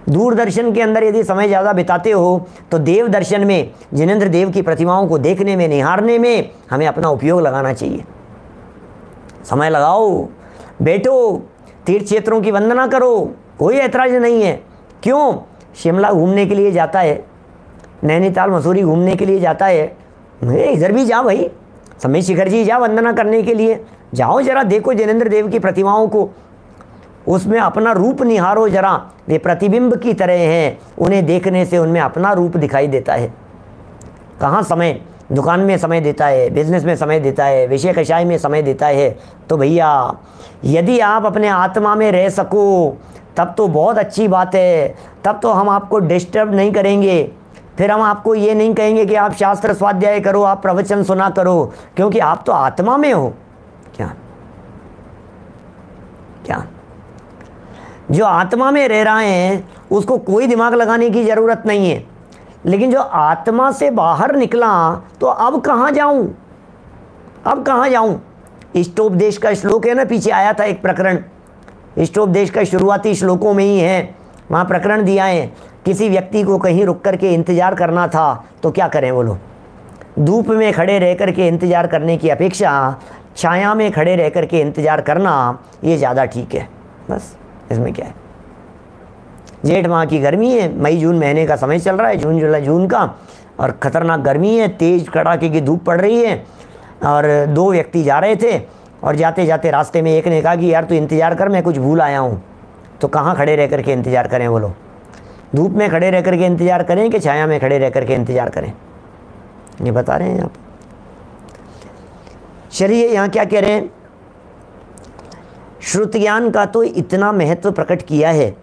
दूरदर्शन के अंदर यदि समय ज़्यादा बिताते हो तो देव दर्शन में, जिनेंद्र देव की प्रतिमाओं को देखने में, निहारने में हमें अपना उपयोग लगाना चाहिए। समय लगाओ, बैठो, तीर्थ क्षेत्रों की वंदना करो, कोई ऐतराज नहीं है। क्यों? शिमला घूमने के लिए जाता है, नैनीताल मसूरी घूमने के लिए जाता है, इधर भी जा भाई, समय शिखर जी जा वंदना करने के लिए, जाओ जरा देखो जिनेंद्र देव की प्रतिमाओं को, उसमें अपना रूप निहारो जरा। वे प्रतिबिंब की तरह हैं, उन्हें देखने से उनमें अपना रूप दिखाई देता है। कहाँ समय? दुकान में समय देता है, बिजनेस में समय देता है, विषय कषाय में समय देता है। तो भैया यदि आप अपने आत्मा में रह सको तब तो बहुत अच्छी बात है। तब तो हम आपको डिस्टर्ब नहीं करेंगे। फिर हम आपको ये नहीं कहेंगे कि आप शास्त्र स्वाध्याय करो, आप प्रवचन सुना करो, क्योंकि आप तो आत्मा में हो। क्या क्या जो आत्मा में रह रहे हैं उसको कोई दिमाग लगाने की ज़रूरत नहीं है। लेकिन जो आत्मा से बाहर निकला तो अब कहाँ जाऊं, अब कहाँ जाऊं? इष्टोपदेश का श्लोक है ना, पीछे आया था एक प्रकरण, इष्टोपदेश का शुरुआती श्लोकों में ही है, वहाँ प्रकरण दिया है। किसी व्यक्ति को कहीं रुक कर के इंतज़ार करना था तो क्या करें बोलो? धूप में खड़े रह कर के इंतज़ार करने की अपेक्षा छाया में खड़े रह कर के इंतज़ार करना ये ज़्यादा ठीक है। बस इसमें क्या है? जेठ माह की गर्मी है, मई जून महीने का समय चल रहा है, जून जुलाई जून का, और ख़तरनाक गर्मी है, तेज़ कड़ाके की धूप पड़ रही है। और दो व्यक्ति जा रहे थे और जाते जाते रास्ते में एक ने कहा कि यार तू इंतज़ार कर, मैं कुछ भूल आया हूँ। तो कहाँ खड़े रह कर के इंतज़ार करें बोलो? धूप में खड़े रह कर के इंतज़ार करें कि छाया में खड़े रह कर के इंतज़ार करें? ये बता रहे हैं आप। चलिए यहाँ क्या कह रहे हैं? श्रुत ज्ञान का तो इतना महत्व प्रकट किया है,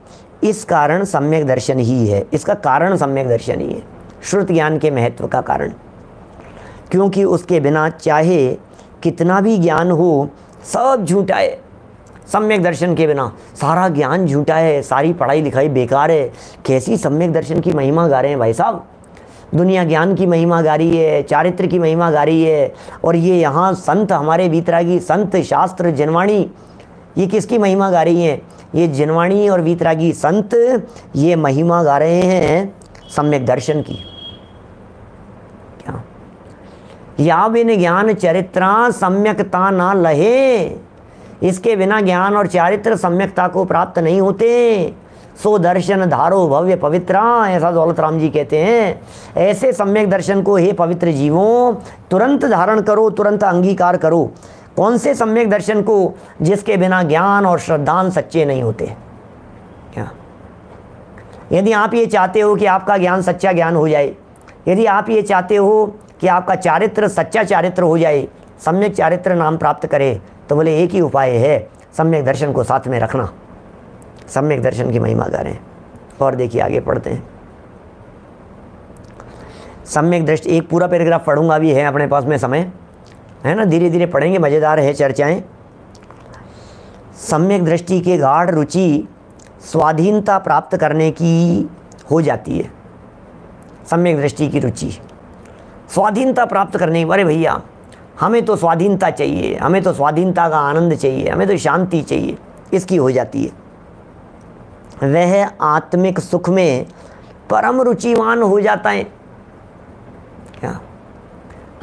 इस कारण सम्यक दर्शन ही है, इसका कारण सम्यक दर्शन ही है, श्रुत ज्ञान के महत्व का कारण। क्योंकि उसके बिना चाहे कितना भी ज्ञान हो सब झूठा है। सम्यक दर्शन के बिना सारा ज्ञान झूठा है, सारी पढ़ाई लिखाई बेकार है। कैसी सम्यक दर्शन की महिमा गा रहे हैं भाई साहब? दुनिया ज्ञान की महिमा गा रही है, चारित्र की महिमा गा रही है, और ये यहाँ संत हमारे वीतरागी संत शास्त्र जनवाणी ये किसकी महिमा गा रही हैं? ये जिनवाणी और वीतरागी संत ये महिमा गा रहे हैं सम्यक दर्शन की। क्या या बिन ज्ञान चरित्रा सम्यकता ना लहे, इसके बिना ज्ञान और चारित्र सम्यकता को प्राप्त नहीं होते। सो दर्शन धारो भव्य पवित्रा, ऐसा दौलत राम जी कहते हैं। ऐसे सम्यक दर्शन को हे पवित्र जीवों तुरंत धारण करो, तुरंत अंगीकार करो। कौन से सम्यक दर्शन को? जिसके बिना ज्ञान और श्रद्धान सच्चे नहीं होते। क्या यदि आप ये चाहते हो कि आपका ज्ञान सच्चा ज्ञान हो जाए, यदि आप ये चाहते हो कि आपका चारित्र सच्चा चारित्र हो जाए, सम्यक चारित्र नाम प्राप्त करे, तो बोले एक ही उपाय है, सम्यक दर्शन को साथ में रखना। सम्यक दर्शन की महिमा करें। और देखिए आगे पढ़ते हैं। सम्यक दृष्टि, एक पूरा पैराग्राफ पढ़ूंगा, भी है अपने पास में समय है ना, धीरे धीरे पढ़ेंगे, मज़ेदार है चर्चाएं। सम्यक दृष्टि के गाढ़ रुचि स्वाधीनता प्राप्त करने की हो जाती है। सम्यक दृष्टि की रुचि स्वाधीनता प्राप्त करने, अरे भैया हमें तो स्वाधीनता चाहिए, हमें तो स्वाधीनता का आनंद चाहिए, हमें तो शांति चाहिए, इसकी हो जाती है। वह आत्मिक सुख में परम रुचिवान हो जाता है। क्या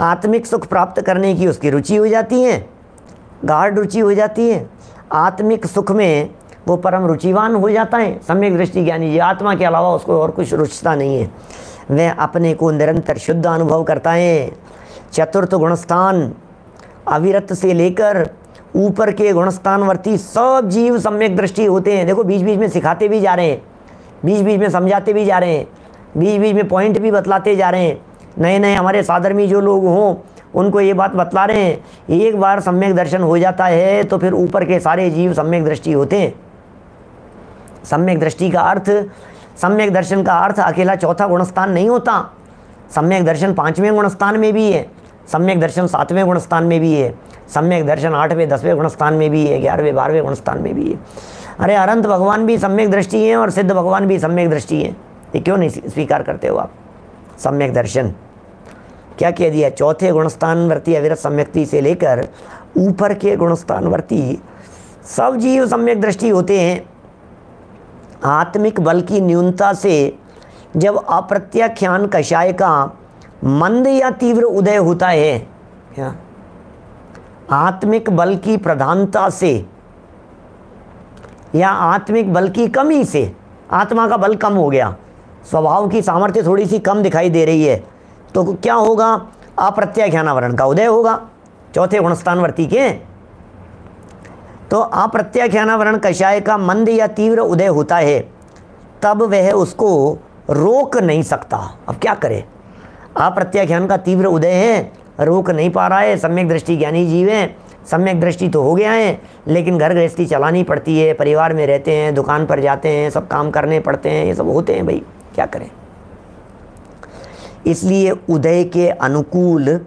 आत्मिक सुख प्राप्त करने की उसकी रुचि हो जाती है, गाढ़ रुचि हो जाती है। आत्मिक सुख में वो परम रुचिवान हो जाता है। सम्यक दृष्टि ज्ञानी जी आत्मा के अलावा उसको और कुछ रुचता नहीं है। वह अपने को निरंतर शुद्ध अनुभव करता है। चतुर्थ गुणस्थान अविरत से लेकर ऊपर के गुणस्थानवर्ती सब जीव सम्यक दृष्टि होते हैं। देखो बीच बीच में सिखाते भी जा रहे हैं, बीच बीच में समझाते भी जा रहे हैं, बीच बीच में पॉइंट भी बतलाते जा रहे हैं। नए नए हमारे साधर्मी जो लोग हों उनको ये बात बतला रहे हैं। एक बार सम्यक दर्शन हो जाता है तो फिर ऊपर के सारे जीव सम्यक दृष्टि होते हैं। सम्यक दृष्टि का अर्थ, सम्यक दर्शन का अर्थ अकेला चौथा गुणस्थान नहीं होता। सम्यक दर्शन 5वें गुणस्थान में भी है, सम्यक दर्शन 7वें गुणस्थान में भी है, सम्यक दर्शन 8वें 10वें गुणस्थान में भी है, 11वें 12वें गुणस्थान में भी है। अरे अनंत भगवान भी सम्यक दृष्टि हैं और सिद्ध भगवान भी सम्यक दृष्टि हैं। ये क्यों नहीं स्वीकार करते हो आप? सम्यक दर्शन क्या कह दिया? चौथे गुणस्थानवर्ती अविरत सम्यक्ति से लेकर ऊपर के गुणस्थानवर्ती सब जीव सम्यक दृष्टि होते हैं। आत्मिक बल की न्यूनता से जब अप्रत्याख्यान कषाय का मंद या तीव्र उदय होता है, क्या आत्मिक बल की प्रधानता से या आत्मिक बल की कमी से, आत्मा का बल कम हो गया, स्वभाव की सामर्थ्य थोड़ी सी कम दिखाई दे रही है, तो क्या होगा? अप्रत्याख्यानावरण का उदय होगा चौथे गुणस्थानवर्ती के। तो अप्रत्याख्यानावरण कषाय का मंद या तीव्र उदय होता है, तब वह उसको रोक नहीं सकता। अब क्या करे? अप्रत्याख्यान का तीव्र उदय है, रोक नहीं पा रहा है। सम्यक दृष्टि ज्ञानी जीव है, सम्यक दृष्टि तो हो गया है, लेकिन घर गृहस्थी चलानी पड़ती है, परिवार में रहते हैं, दुकान पर जाते हैं, सब काम करने पड़ते हैं, ये सब होते हैं भाई, क्या करें? इसलिए उदय के अनुकूल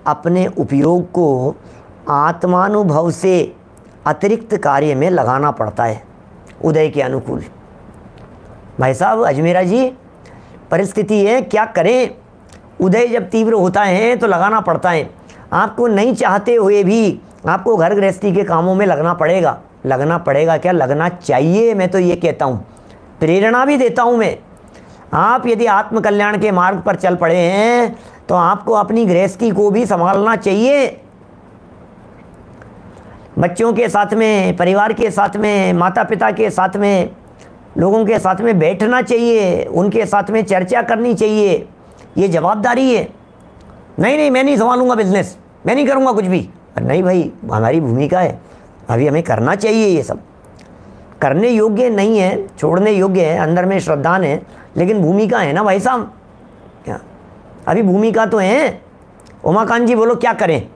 अपने उपयोग को आत्मानुभव से अतिरिक्त कार्य में लगाना पड़ता है। उदय के अनुकूल भाई साहब अजमेरा जी परिस्थिति है, क्या करें? उदय जब तीव्र होता है तो लगाना पड़ता है। आपको नहीं चाहते हुए भी आपको घर गृहस्थी के कामों में लगना पड़ेगा। लगना पड़ेगा क्या, लगना चाहिए। मैं तो ये कहता हूँ, प्रेरणा भी देता हूँ मैं। आप यदि आत्मकल्याण के मार्ग पर चल पड़े हैं तो आपको अपनी गृहस्थी को भी संभालना चाहिए। बच्चों के साथ में, परिवार के साथ में, माता पिता के साथ में, लोगों के साथ में बैठना चाहिए, उनके साथ में चर्चा करनी चाहिए। ये जवाबदारी है। नहीं मैं नहीं संभालूंगा बिजनेस, मैं नहीं करूंगा कुछ भी। नहीं भाई, हमारी भूमिका है, अभी हमें करना चाहिए। ये सब करने योग्य नहीं है, छोड़ने योग्य है, अंदर में श्रद्धान है, लेकिन भूमिका है ना भाई साहब। क्या अभी भूमिका तो है। उमाकांत जी बोलो क्या करें?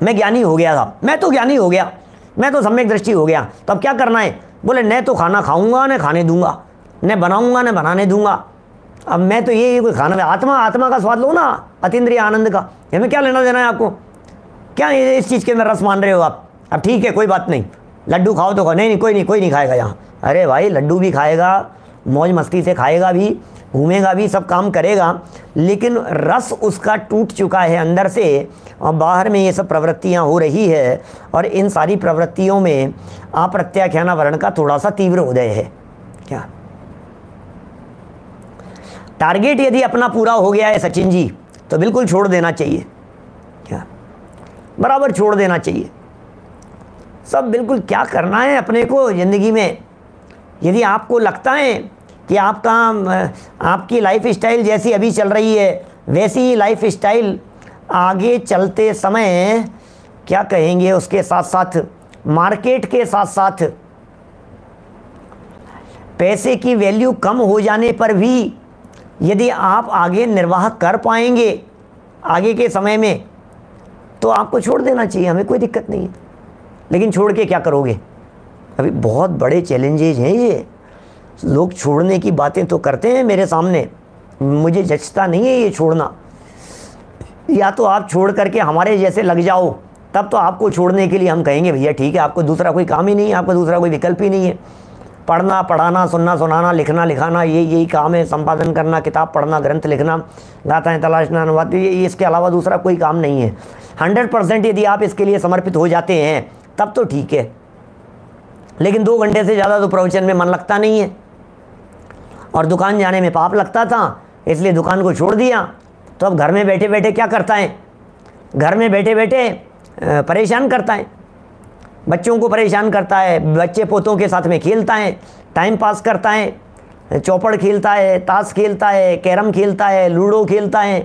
मैं ज्ञानी हो गया था, मैं तो ज्ञानी हो गया, मैं तो सम्यक दृष्टि हो गया, तो अब क्या करना है? बोले न तो खाना खाऊंगा न खाने दूंगा, न बनाऊंगा न बनाने दूंगा। अब मैं तो ये कोई खाना, आत्मा का स्वाद लो ना, अतीन्द्रिय आनंद का। इसमें क्या लेना देना है आपको? क्या इस चीज़ के अंदर रस मान रहे हो आप? अब ठीक है, कोई बात नहीं, लड्डू खाओ तो खाओ। नहीं कोई नहीं खाएगा यहाँ। अरे भाई लड्डू भी खाएगा, मौज मस्ती से खाएगा भी, घूमेगा भी, सब काम करेगा, लेकिन रस उसका टूट चुका है अंदर से और बाहर में ये सब प्रवृत्तियाँ हो रही है। और इन सारी प्रवृत्तियों में अप्रत्याख्यान वर्ण का थोड़ा सा तीव्र उदय है। क्या टारगेट यदि अपना पूरा हो गया है सचिन जी, तो बिल्कुल छोड़ देना चाहिए। क्या बराबर छोड़ देना चाहिए सब, बिल्कुल क्या करना है अपने को ज़िंदगी में। यदि आपको लगता है कि आपकी लाइफ स्टाइल जैसी अभी चल रही है वैसी ही लाइफ स्टाइल आगे चलते समय, क्या कहेंगे, उसके साथ साथ मार्केट के साथ साथ पैसे की वैल्यू कम हो जाने पर भी यदि आप आगे निर्वाह कर पाएंगे आगे के समय में, तो आपको छोड़ देना चाहिए, हमें कोई दिक्कत नहीं है। लेकिन छोड़ के क्या करोगे? अभी बहुत बड़े चैलेंजेज हैं ये। लोग छोड़ने की बातें तो करते हैं मेरे सामने, मुझे जचता नहीं है ये छोड़ना। या तो आप छोड़ करके हमारे जैसे लग जाओ, तब तो आपको छोड़ने के लिए हम कहेंगे भैया ठीक है, आपको दूसरा कोई काम ही नहीं है, आपको दूसरा कोई विकल्प ही नहीं है। पढ़ना, पढ़ाना, सुनना, सुनाना, लिखना, लिखाना, यही काम है। संपादन करना, किताब पढ़ना, ग्रंथ लिखना, गाथाएं तलाशना, अनुवाद, ये इसके अलावा दूसरा कोई काम नहीं है। 100% यदि आप इसके लिए समर्पित हो जाते हैं तब तो ठीक है, लेकिन 2 घंटे से ज़्यादा तो प्रवचन में मन लगता नहीं है और दुकान जाने में पाप लगता था, इसलिए दुकान को छोड़ दिया। तो अब घर में बैठे बैठे क्या करता है? घर में बैठे बैठे परेशान करता है, बच्चों को परेशान करता है, बच्चे पोतों के साथ में खेलता है, टाइम पास करता है, चौपड़ खेलता है, ताश खेलता है, कैरम खेलता है, लूडो खेलता है,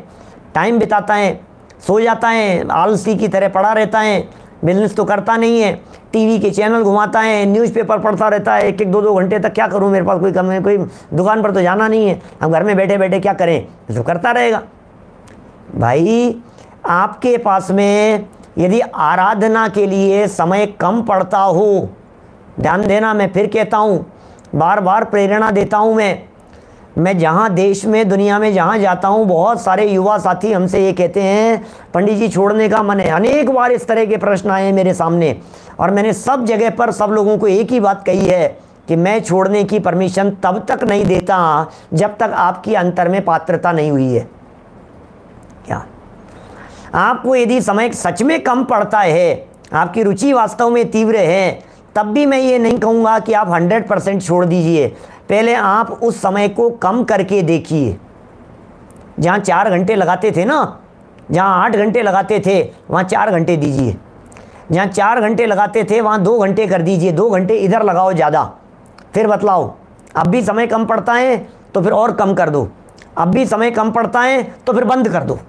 टाइम बिताता है, सो जाता है, आलसी की तरह पड़ा रहता है, बिजनेस तो करता नहीं है, टीवी के चैनल घुमाता है, न्यूज़पेपर पढ़ता रहता है 1-1, 2-2 घंटे तक। क्या करूं, मेरे पास कोई कम है, कोई दुकान पर तो जाना नहीं है, हम घर में बैठे बैठे क्या करें, तो करता रहेगा। भाई आपके पास में यदि आराधना के लिए समय कम पड़ता हो, ध्यान देना, मैं फिर कहता हूँ, बार बार प्रेरणा देता हूँ, मैं जहाँ देश में दुनिया में जहाँ जाता हूँ, बहुत सारे युवा साथी हमसे ये कहते हैं पंडित जी छोड़ने का मन है। अनेक बार इस तरह के प्रश्न आए मेरे सामने और मैंने सब जगह पर सब लोगों को एक ही बात कही है कि मैं छोड़ने की परमिशन तब तक नहीं देता जब तक आपकी अंतर में पात्रता नहीं हुई है। क्या आपको यदि समय सच में कम पड़ता है, आपकी रुचि वास्तव में तीव्र है, तब भी मैं ये नहीं कहूँगा कि आप 100% छोड़ दीजिए। पहले आप उस समय को कम करके देखिए। जहाँ 4 घंटे लगाते थे ना, जहाँ 8 घंटे लगाते थे, वहाँ 4 घंटे दीजिए। जहाँ 4 घंटे लगाते थे वहाँ 2 घंटे कर दीजिए, 2 घंटे इधर लगाओ ज़्यादा। फिर बतलाओ, अब भी समय कम पड़ता है तो फिर और कम कर दो, अब भी समय कम पड़ता है तो फिर बंद कर दो।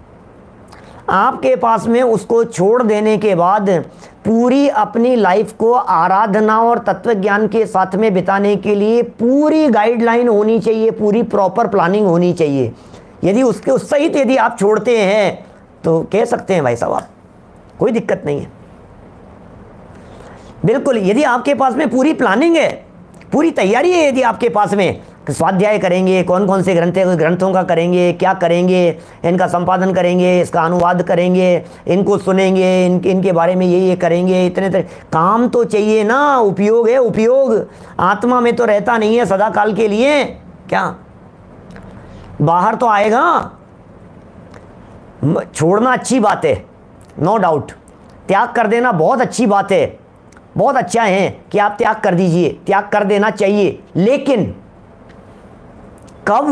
आपके पास में उसको छोड़ देने के बाद पूरी अपनी लाइफ को आराधना और तत्वज्ञान के साथ में बिताने के लिए पूरी गाइडलाइन होनी चाहिए, पूरी प्रॉपर प्लानिंग होनी चाहिए। यदि उसके उस सहित यदि आप छोड़ते हैं तो कह सकते हैं भाई साहब आप, कोई दिक्कत नहीं है। बिल्कुल, यदि आपके पास में पूरी प्लानिंग है, पूरी तैयारी है, यदि आपके पास में स्वाध्याय करेंगे, कौन कौन से ग्रंथों का करेंगे, क्या करेंगे, इनका संपादन करेंगे, इसका अनुवाद करेंगे, इनको सुनेंगे, इनके बारे में ये करेंगे, इतने काम तो चाहिए ना। उपयोग है, उपयोग आत्मा में तो रहता नहीं है सदा काल के लिए, क्या बाहर तो आएगा। छोड़ना अच्छी बात है, नो डाउट, त्याग कर देना बहुत अच्छी बात है, बहुत अच्छा है कि आप त्याग कर दीजिए, त्याग कर देना चाहिए। लेकिन कब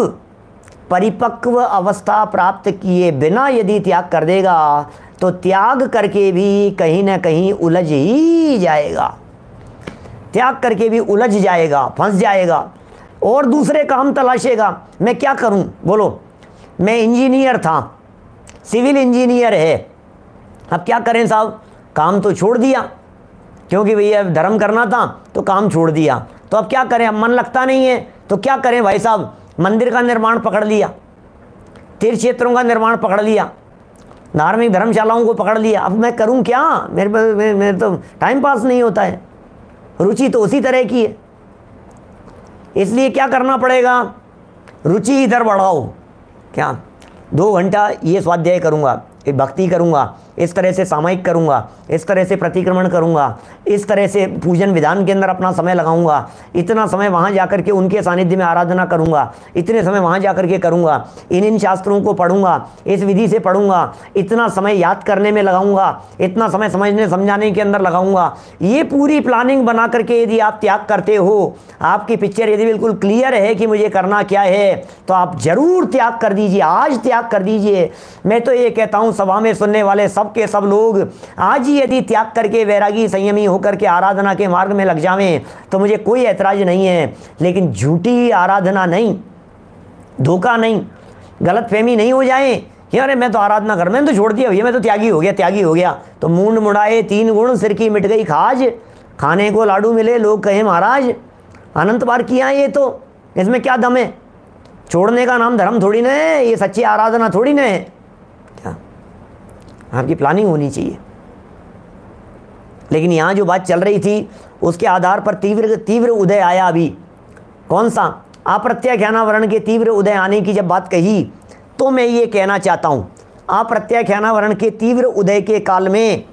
परिपक्व अवस्था प्राप्त किए बिना यदि त्याग कर देगा तो त्याग करके भी कहीं ना कहीं उलझ ही जाएगा, त्याग करके भी उलझ जाएगा, फंस जाएगा और दूसरे काम तलाशेगा। मैं क्या करूं, बोलो, मैं इंजीनियर था, सिविल इंजीनियर है, अब क्या करें साहब, काम तो छोड़ दिया क्योंकि भैया धर्म करना था तो काम छोड़ दिया, तो अब क्या करें, अब मन लगता नहीं है तो क्या करें भाई साहब, मंदिर का निर्माण पकड़ लिया, तीर्थ क्षेत्रों का निर्माण पकड़ लिया, धार्मिक धर्मशालाओं को पकड़ लिया। अब मैं करूं क्या, मेरे तो टाइम पास नहीं होता है, रुचि तो उसी तरह की है। इसलिए क्या करना पड़ेगा, रुचि इधर बढ़ाओ। क्या 2 घंटा ये स्वाध्याय करूंगा, ये भक्ति करूंगा, इस तरह से सामयिक करूँगा, इस तरह से प्रतिक्रमण करूँगा, इस तरह से पूजन विधान के अंदर अपना समय लगाऊंगा, इतना समय वहाँ जाकर के उनके सानिध्य में आराधना करूँगा, इतने समय वहाँ जाकर के करूँगा, इन शास्त्रों को पढ़ूंगा, इस विधि से पढ़ूंगा, इतना समय याद करने में लगाऊंगा, इतना समय समझने समझाने के अंदर लगाऊंगा। ये पूरी प्लानिंग बना करके यदि आप त्याग करते हो, आपकी पिक्चर यदि बिल्कुल क्लियर है कि मुझे करना क्या है, तो आप जरूर त्याग कर दीजिए, आज त्याग कर दीजिए। मैं तो ये कहता हूँ सभा में सुनने वाले सब के सब लोग आज ही यदि त्याग करके वैरागी संयमी होकर के आराधना के मार्ग में लग जावें तो मुझे कोई ऐतराज नहीं है। लेकिन झूठी आराधना नहीं, धोखा नहीं, गलतफहमी नहीं हो जाए कि अरे मैं तो आराधना कर, मैंने तो छोड़ दिया भैया, मैं तो त्यागी हो गया, त्यागी हो गया। तो मूंड मुड़ाए 3 गुण, सिर की मिट गई खाज, खाने को लाडू मिले लोग कहे महाराज। अनंत बार किया है ये, तो इसमें क्या दम है? छोड़ने का नाम धर्म थोड़ी ना है, ये सच्ची आराधना थोड़ी ना है। क्या आपकी प्लानिंग होनी चाहिए। लेकिन यहाँ जो बात चल रही थी उसके आधार पर तीव्र उदय आया। अभी कौन सा? अप्रत्याख्यानावरण के तीव्र उदय आने की जब बात कही तो मैं ये कहना चाहता हूँ, अप्रत्याख्यानावरण के तीव्र उदय के काल में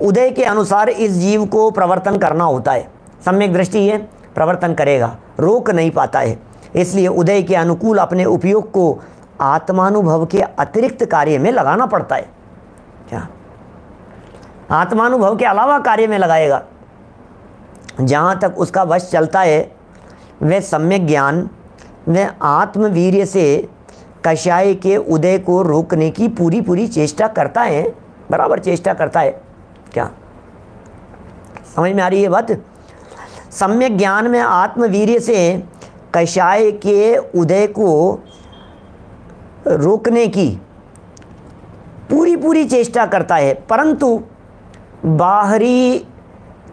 उदय के अनुसार इस जीव को प्रवर्तन करना होता है। सम्यक दृष्टि है, प्रवर्तन करेगा, रोक नहीं पाता है। इसलिए उदय के अनुकूल अपने उपयोग को आत्मानुभव के अतिरिक्त कार्य में लगाना पड़ता है। क्या आत्मानुभव के अलावा कार्य में लगाएगा? जहाँ तक उसका वश चलता है वह सम्यक ज्ञान, वह आत्मवीर्य से कषाय के उदय को रोकने की पूरी चेष्टा करता है, बराबर चेष्टा करता है। क्या समझ में आ रही है बात? सम्यक ज्ञान में आत्मवीर्य से कषाय के उदय को रोकने की पूरी चेष्टा करता है, परंतु बाहरी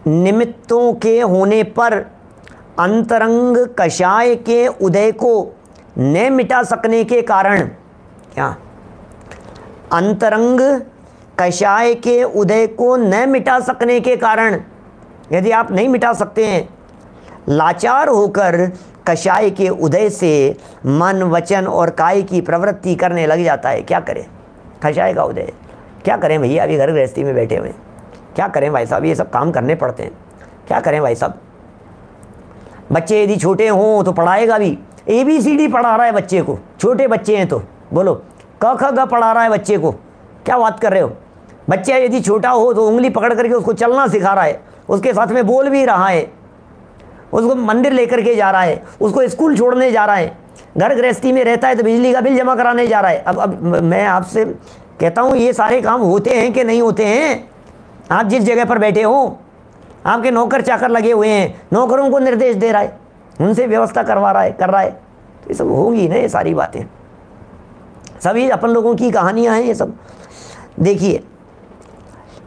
निमित्तों के होने पर अंतरंग कषाय के उदय को न मिटा सकने के कारण, क्या अंतरंग कषाय के उदय को न मिटा सकने के कारण, यदि आप नहीं मिटा सकते हैं, लाचार होकर कषाय के उदय से मन वचन और काय की प्रवृत्ति करने लग जाता है। क्या करें? कषाय का उदय, क्या करें भैया? अभी घर गृहस्थी में बैठे हुए हैं, क्या करें भाई साहब? ये सब काम करने पड़ते हैं, क्या करें भाई साहब? बच्चे यदि छोटे हों तो पढ़ाएगा भी, ABCD पढ़ा रहा है बच्चे को, छोटे बच्चे हैं तो बोलो, क ख ग पढ़ा रहा है बच्चे को, क्या बात कर रहे हो? बच्चा यदि छोटा हो तो उंगली पकड़ करके उसको चलना सिखा रहा है, उसके साथ में बोल भी रहा है, उसको मंदिर लेकर के जा रहा है, उसको स्कूल छोड़ने जा रहा है, घर गृहस्थी में रहता है तो बिजली का बिल जमा कराने जा रहा है। अब मैं आपसे कहता हूँ ये सारे काम होते हैं कि नहीं होते हैं? आप जिस जगह पर बैठे हो, आपके नौकर चाकर लगे हुए हैं, नौकरों को निर्देश दे रहा है, उनसे व्यवस्था करवा रहा है, कर रहा है, तो ये सब होगी ना, ये सारी बातें सभी अपन लोगों की कहानियां हैं ये सब। देखिए,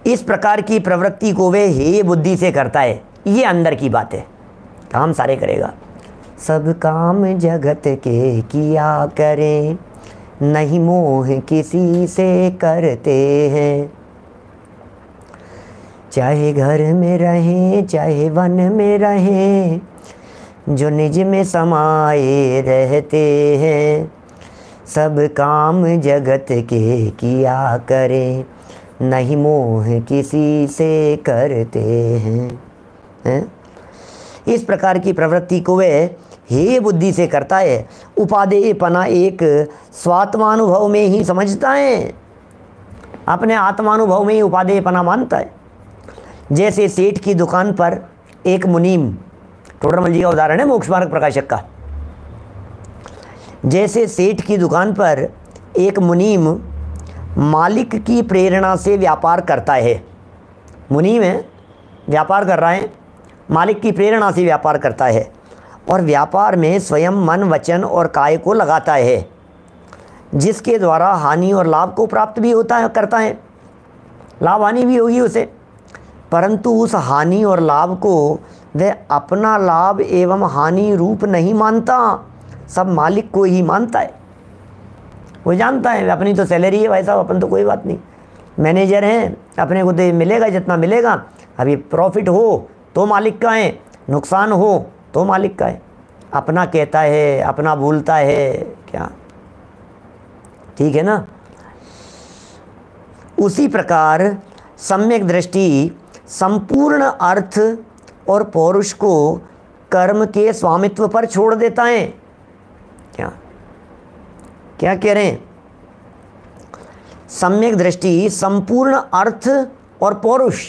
इस प्रकार की प्रवृत्ति को वे हे बुद्धि से करता है, ये अंदर की बात है, काम सारे करेगा। सब काम जगत के किया करें, नहीं मोह किसी से करते हैं। चाहे घर में रहें चाहे वन में रहें, जो निज में समाये रहते हैं। सब काम जगत के किया करें, नहीं मोह किसी से करते हैं। इस प्रकार की प्रवृत्ति को वे हे बुद्धि से करता है। उपादेयपना एक स्वात्मानुभव में ही समझता है, अपने आत्मानुभव में ही उपादेयपना मानता है। जैसे सेठ की दुकान पर एक मुनीम, टोडरमल जी का उदाहरण है मोक्ष मार्ग प्रकाशक का। जैसे सेठ की दुकान पर एक मुनीम मालिक की प्रेरणा से व्यापार करता है, मुनीम है, व्यापार कर रहा है, मालिक की प्रेरणा से व्यापार करता है और व्यापार में स्वयं मन वचन और काय को लगाता है, जिसके द्वारा हानि और लाभ को प्राप्त भी होता है, करता है, लाभ हानि भी होगी उसे, परंतु उस हानि और लाभ को वह अपना लाभ एवं हानि रूप नहीं मानता, सब मालिक को ही मानता है। वो जानता है अपनी तो सैलरी है भाई साहब, अपन तो कोई बात नहीं, मैनेजर हैं, अपने को तो मिलेगा जितना मिलेगा, अभी प्रॉफिट हो तो मालिक का है, नुकसान हो तो मालिक का है, अपना कहता है, अपना भूलता है। क्या ठीक है ना? उसी प्रकार सम्यक दृष्टि संपूर्ण अर्थ और पौरुष को कर्म के स्वामित्व पर छोड़ देता है। क्या क्या कह रहे हैं? सम्यक दृष्टि संपूर्ण अर्थ और पौरुष,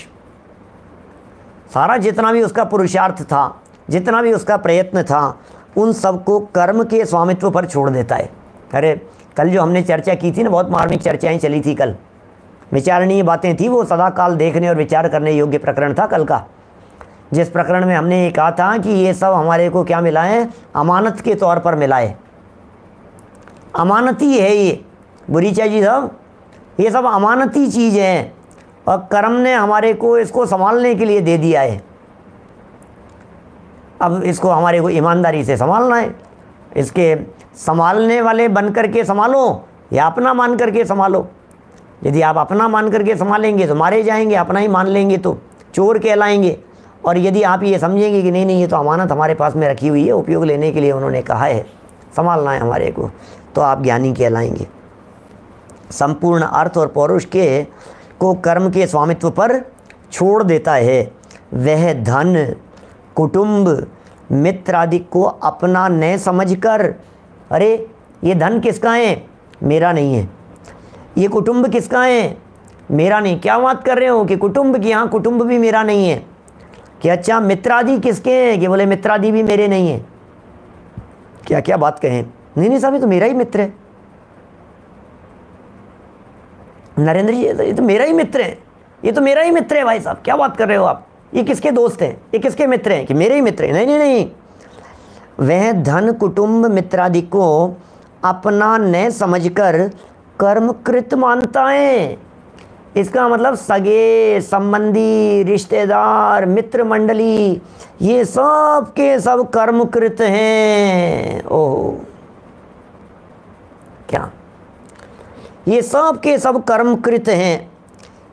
सारा जितना भी उसका पुरुषार्थ था, जितना भी उसका प्रयत्न था, उन सबको कर्म के स्वामित्व पर छोड़ देता है। अरे कल जो हमने चर्चा की थी ना, बहुत मार्मिक चर्चाएं चली थी कल, विचारणीय बातें थी, वो सदा काल देखने और विचार करने योग्य प्रकरण था कल का, जिस प्रकरण में हमने ये कहा था कि ये सब हमारे को क्या मिला है? अमानत के तौर पर मिला है। अमानती है ये बुरीचा जी साहब, ये सब अमानती चीज़ हैं और कर्म ने हमारे को इसको संभालने के लिए दे दिया है। अब इसको हमारे को ईमानदारी से संभालना है। इसके संभालने वाले बन करके संभालो या अपना मान करके संभालो। यदि आप अपना मान करके संभालेंगे तो मारे जाएंगे, अपना ही मान लेंगे तो चोर कहलाएंगे। और यदि आप ये समझेंगे कि नहीं नहीं ये तो अमानत हमारे पास में रखी हुई है, उपयोग लेने के लिए उन्होंने कहा है, संभालना है हमारे को, तो आप ज्ञानी कहलाएंगे। संपूर्ण अर्थ और पौरुष के को कर्म के स्वामित्व पर छोड़ देता है। वह धन, कुटुंब, मित्र आदि को अपना न समझकर, अरे ये धन किसका है? मेरा नहीं है। ये कुटुंब किसका है? मेरा नहीं। क्या बात कर रहे हो कि कुटुंब की? हाँ, कुटुंब भी मेरा नहीं है। कि अच्छा मित्रादि किसके हैं? कि बोले मित्रादि भी मेरे नहीं है। क्या क्या बात कहें? नहीं नहीं साहब, ये तो मेरा ही मित्र है। नरेंद्र जी ये तो मेरा ही मित्र है, ये तो मेरा ही मित्र है। भाई साहब क्या बात कर रहे हो आप? ये किसके दोस्त हैं? ये किसके मित्र हैं? कि मेरे ही मित्र हैं। नहीं नहीं नहीं, वह धन, कुटुंब, मित्रादि को अपना न समझकर कर्मकृत मानता है। इसका मतलब सगे संबंधी, रिश्तेदार, मित्र मंडली, ये सब के सब कर्मकृत हैं। ओह, क्या ये सब के सब कर्मकृत हैं।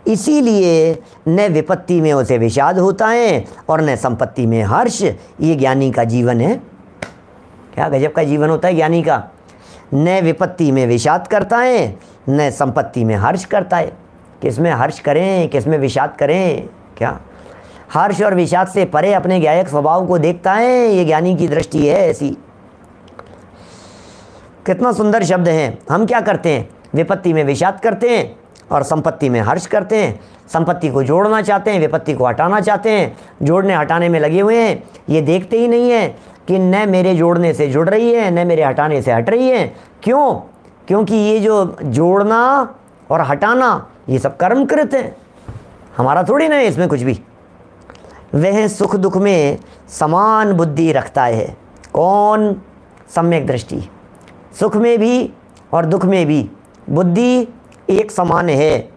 इसीलिए न विपत्ति में उसे विषाद होता है और न संपत्ति में हर्ष। ये ज्ञानी का जीवन है। क्या गजब का जीवन होता है ज्ञानी का। न विपत्ति में विषाद करता है, न संपत्ति में हर्ष करता है। किसमें हर्ष करें, किसमें विषाद करें? क्या हर्ष और विषाद से परे अपने ज्ञायक स्वभाव को देखता है। ये ज्ञानी की दृष्टि है ऐसी। कितना सुंदर शब्द है। हम क्या करते हैं? विपत्ति में विषाद करते हैं और संपत्ति में हर्ष करते हैं। संपत्ति को जोड़ना चाहते हैं, विपत्ति को हटाना चाहते हैं। जोड़ने हटाने में लगे हुए हैं। ये देखते ही नहीं है कि न मेरे जोड़ने से जुड़ रही है, न मेरे हटाने से हट रही है। क्यों? क्योंकि ये जो जोड़ना और हटाना ये सब कर्मकृत है, हमारा थोड़ी ना है इसमें कुछ भी। वह सुख दुख में समान बुद्धि रखता है। कौन? सम्यक दृष्टि। सुख में भी और दुख में भी बुद्धि एक समान है।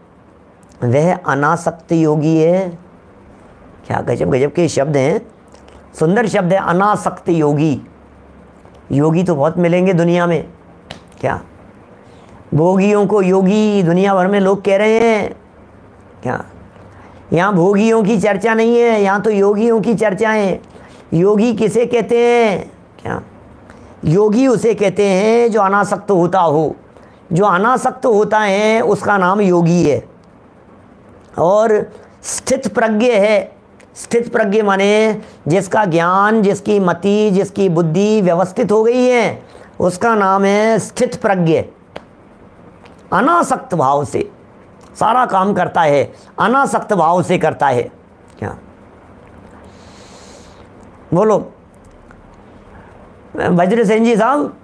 वह अनासक्त योगी है। क्या गजब गजब के शब्द हैं, सुंदर शब्द है। अनासक्त योगी। योगी तो बहुत मिलेंगे दुनिया में। क्या भोगियों को योगी दुनिया भर में लोग कह रहे हैं। क्या यहाँ भोगियों की चर्चा नहीं है, यहाँ तो योगियों की चर्चा है। योगी किसे कहते हैं? क्या योगी उसे कहते हैं जो अनासक्त होता हो। जो अनासक्त होता है उसका नाम योगी है। और स्थित प्रज्ञ है। स्थित प्रज्ञ माने जिसका ज्ञान, जिसकी मति, जिसकी बुद्धि व्यवस्थित हो गई है, उसका नाम है स्थित प्रज्ञ। अनासक्त भाव से सारा काम करता है, अनासक्त भाव से करता है। क्या बोलो वज्रसेन जी साहब,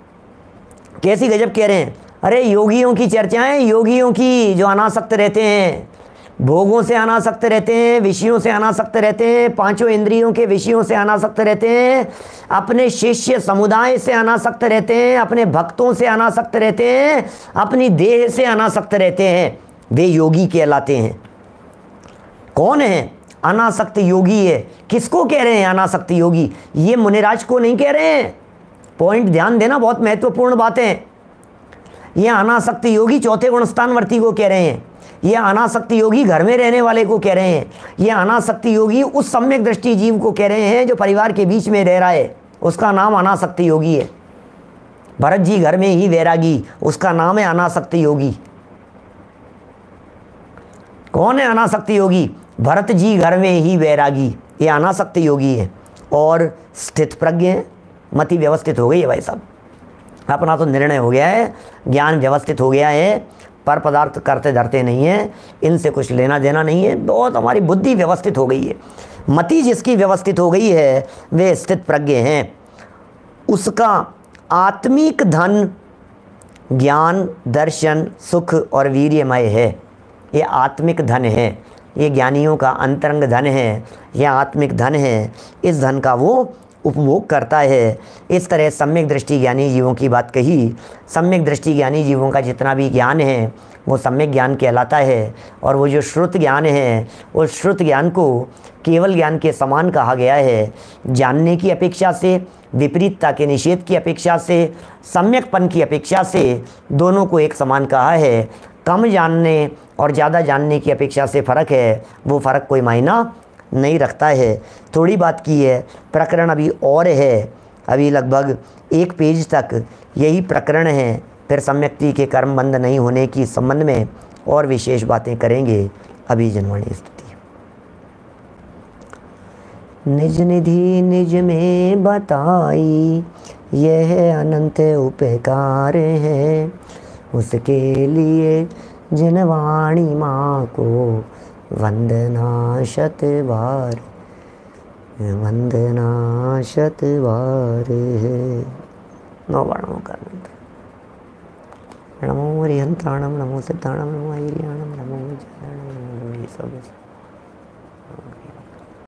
कैसी गजब कह रहे हैं। अरे योगियों की चर्चाएं, योगियों की जो अनासक्त रहते हैं, भोगों से अनासक्त रहते हैं, विषयों से अनासक्त रहते हैं, पांचों इंद्रियों के विषयों से अनासक्त रहते हैं, अपने शिष्य समुदाय से अनासक्त रहते हैं, अपने भक्तों से अनासक्त रहते हैं, अपनी देह से अनासक्त रहते हैं, वे योगी कहलाते हैं। कौन है? अनासक्त योगी है। किसको कह रहे हैं अनासक्त योगी? ये मुनिराज को नहीं कह रहे हैं। पॉइंट ध्यान देना, बहुत महत्वपूर्ण बात है। ये अनासक्त योगी चौथे गुणस्थानवर्ती को कह रहे हैं। ये अनासक्त योगी घर में रहने वाले को कह रहे हैं। ये अनासक्त योगी उस सम्यक दृष्टि जीव को कह रहे हैं जो परिवार के बीच में रह रहा है, उसका नाम अनासक्त योगी है। भरत जी घर में ही वैरागी, उसका नाम है अनासक्त योगी। कौन है अनासक्त योगी? भरत जी घर में ही वैरागी, ये अनासक्त योगी है और स्थित प्रज्ञ है। मति व्यवस्थित हो गई है भाई साहब, अपना तो निर्णय हो गया है, ज्ञान व्यवस्थित हो गया है, पर पदार्थ करते धरते नहीं है, इनसे कुछ लेना देना नहीं है, बहुत हमारी बुद्धि व्यवस्थित हो गई है। मति जिसकी व्यवस्थित हो गई है वे स्थित प्रज्ञ हैं। उसका आत्मिक धन ज्ञान, दर्शन, सुख और वीर्यमय है। ये आत्मिक धन है, ये ज्ञानियों का अंतरंग धन है, यह आत्मिक धन है। इस धन का वो उपभोग करता है। इस तरह सम्यक दृष्टि ज्ञानी जीवों की बात कही। सम्यक दृष्टि ज्ञानी जीवों का जितना भी ज्ञान है वो सम्यक ज्ञान कहलाता है। और वो जो श्रुत ज्ञान है उस श्रुत ज्ञान को केवल ज्ञान के समान कहा गया है। जानने की अपेक्षा से, विपरीतता के निषेध की अपेक्षा से, सम्यकपन की अपेक्षा से दोनों को एक समान कहा है। कम जानने और ज़्यादा जानने की अपेक्षा से फ़र्क है, वो फ़र्क कोई मायना नहीं रखता है। थोड़ी बात की है, प्रकरण अभी और है, अभी लगभग 1 पेज तक यही प्रकरण है। फिर सम्यक्ति के कर्म बंद नहीं होने की संबंध में और विशेष बातें करेंगे। अभी जनवाणी स्तुति। निज निधि निज में बताई, यह अनंत उपकार है। उसके लिए जनवाणी माँ को वंदना शत बार, वंदना शत बार है। 9 बार नमोकार मंत्र। नमो हरिहंत्राणम, नमो सिद्धाणम, नमो आयर्याणम, नमो जयाणम, नमो सब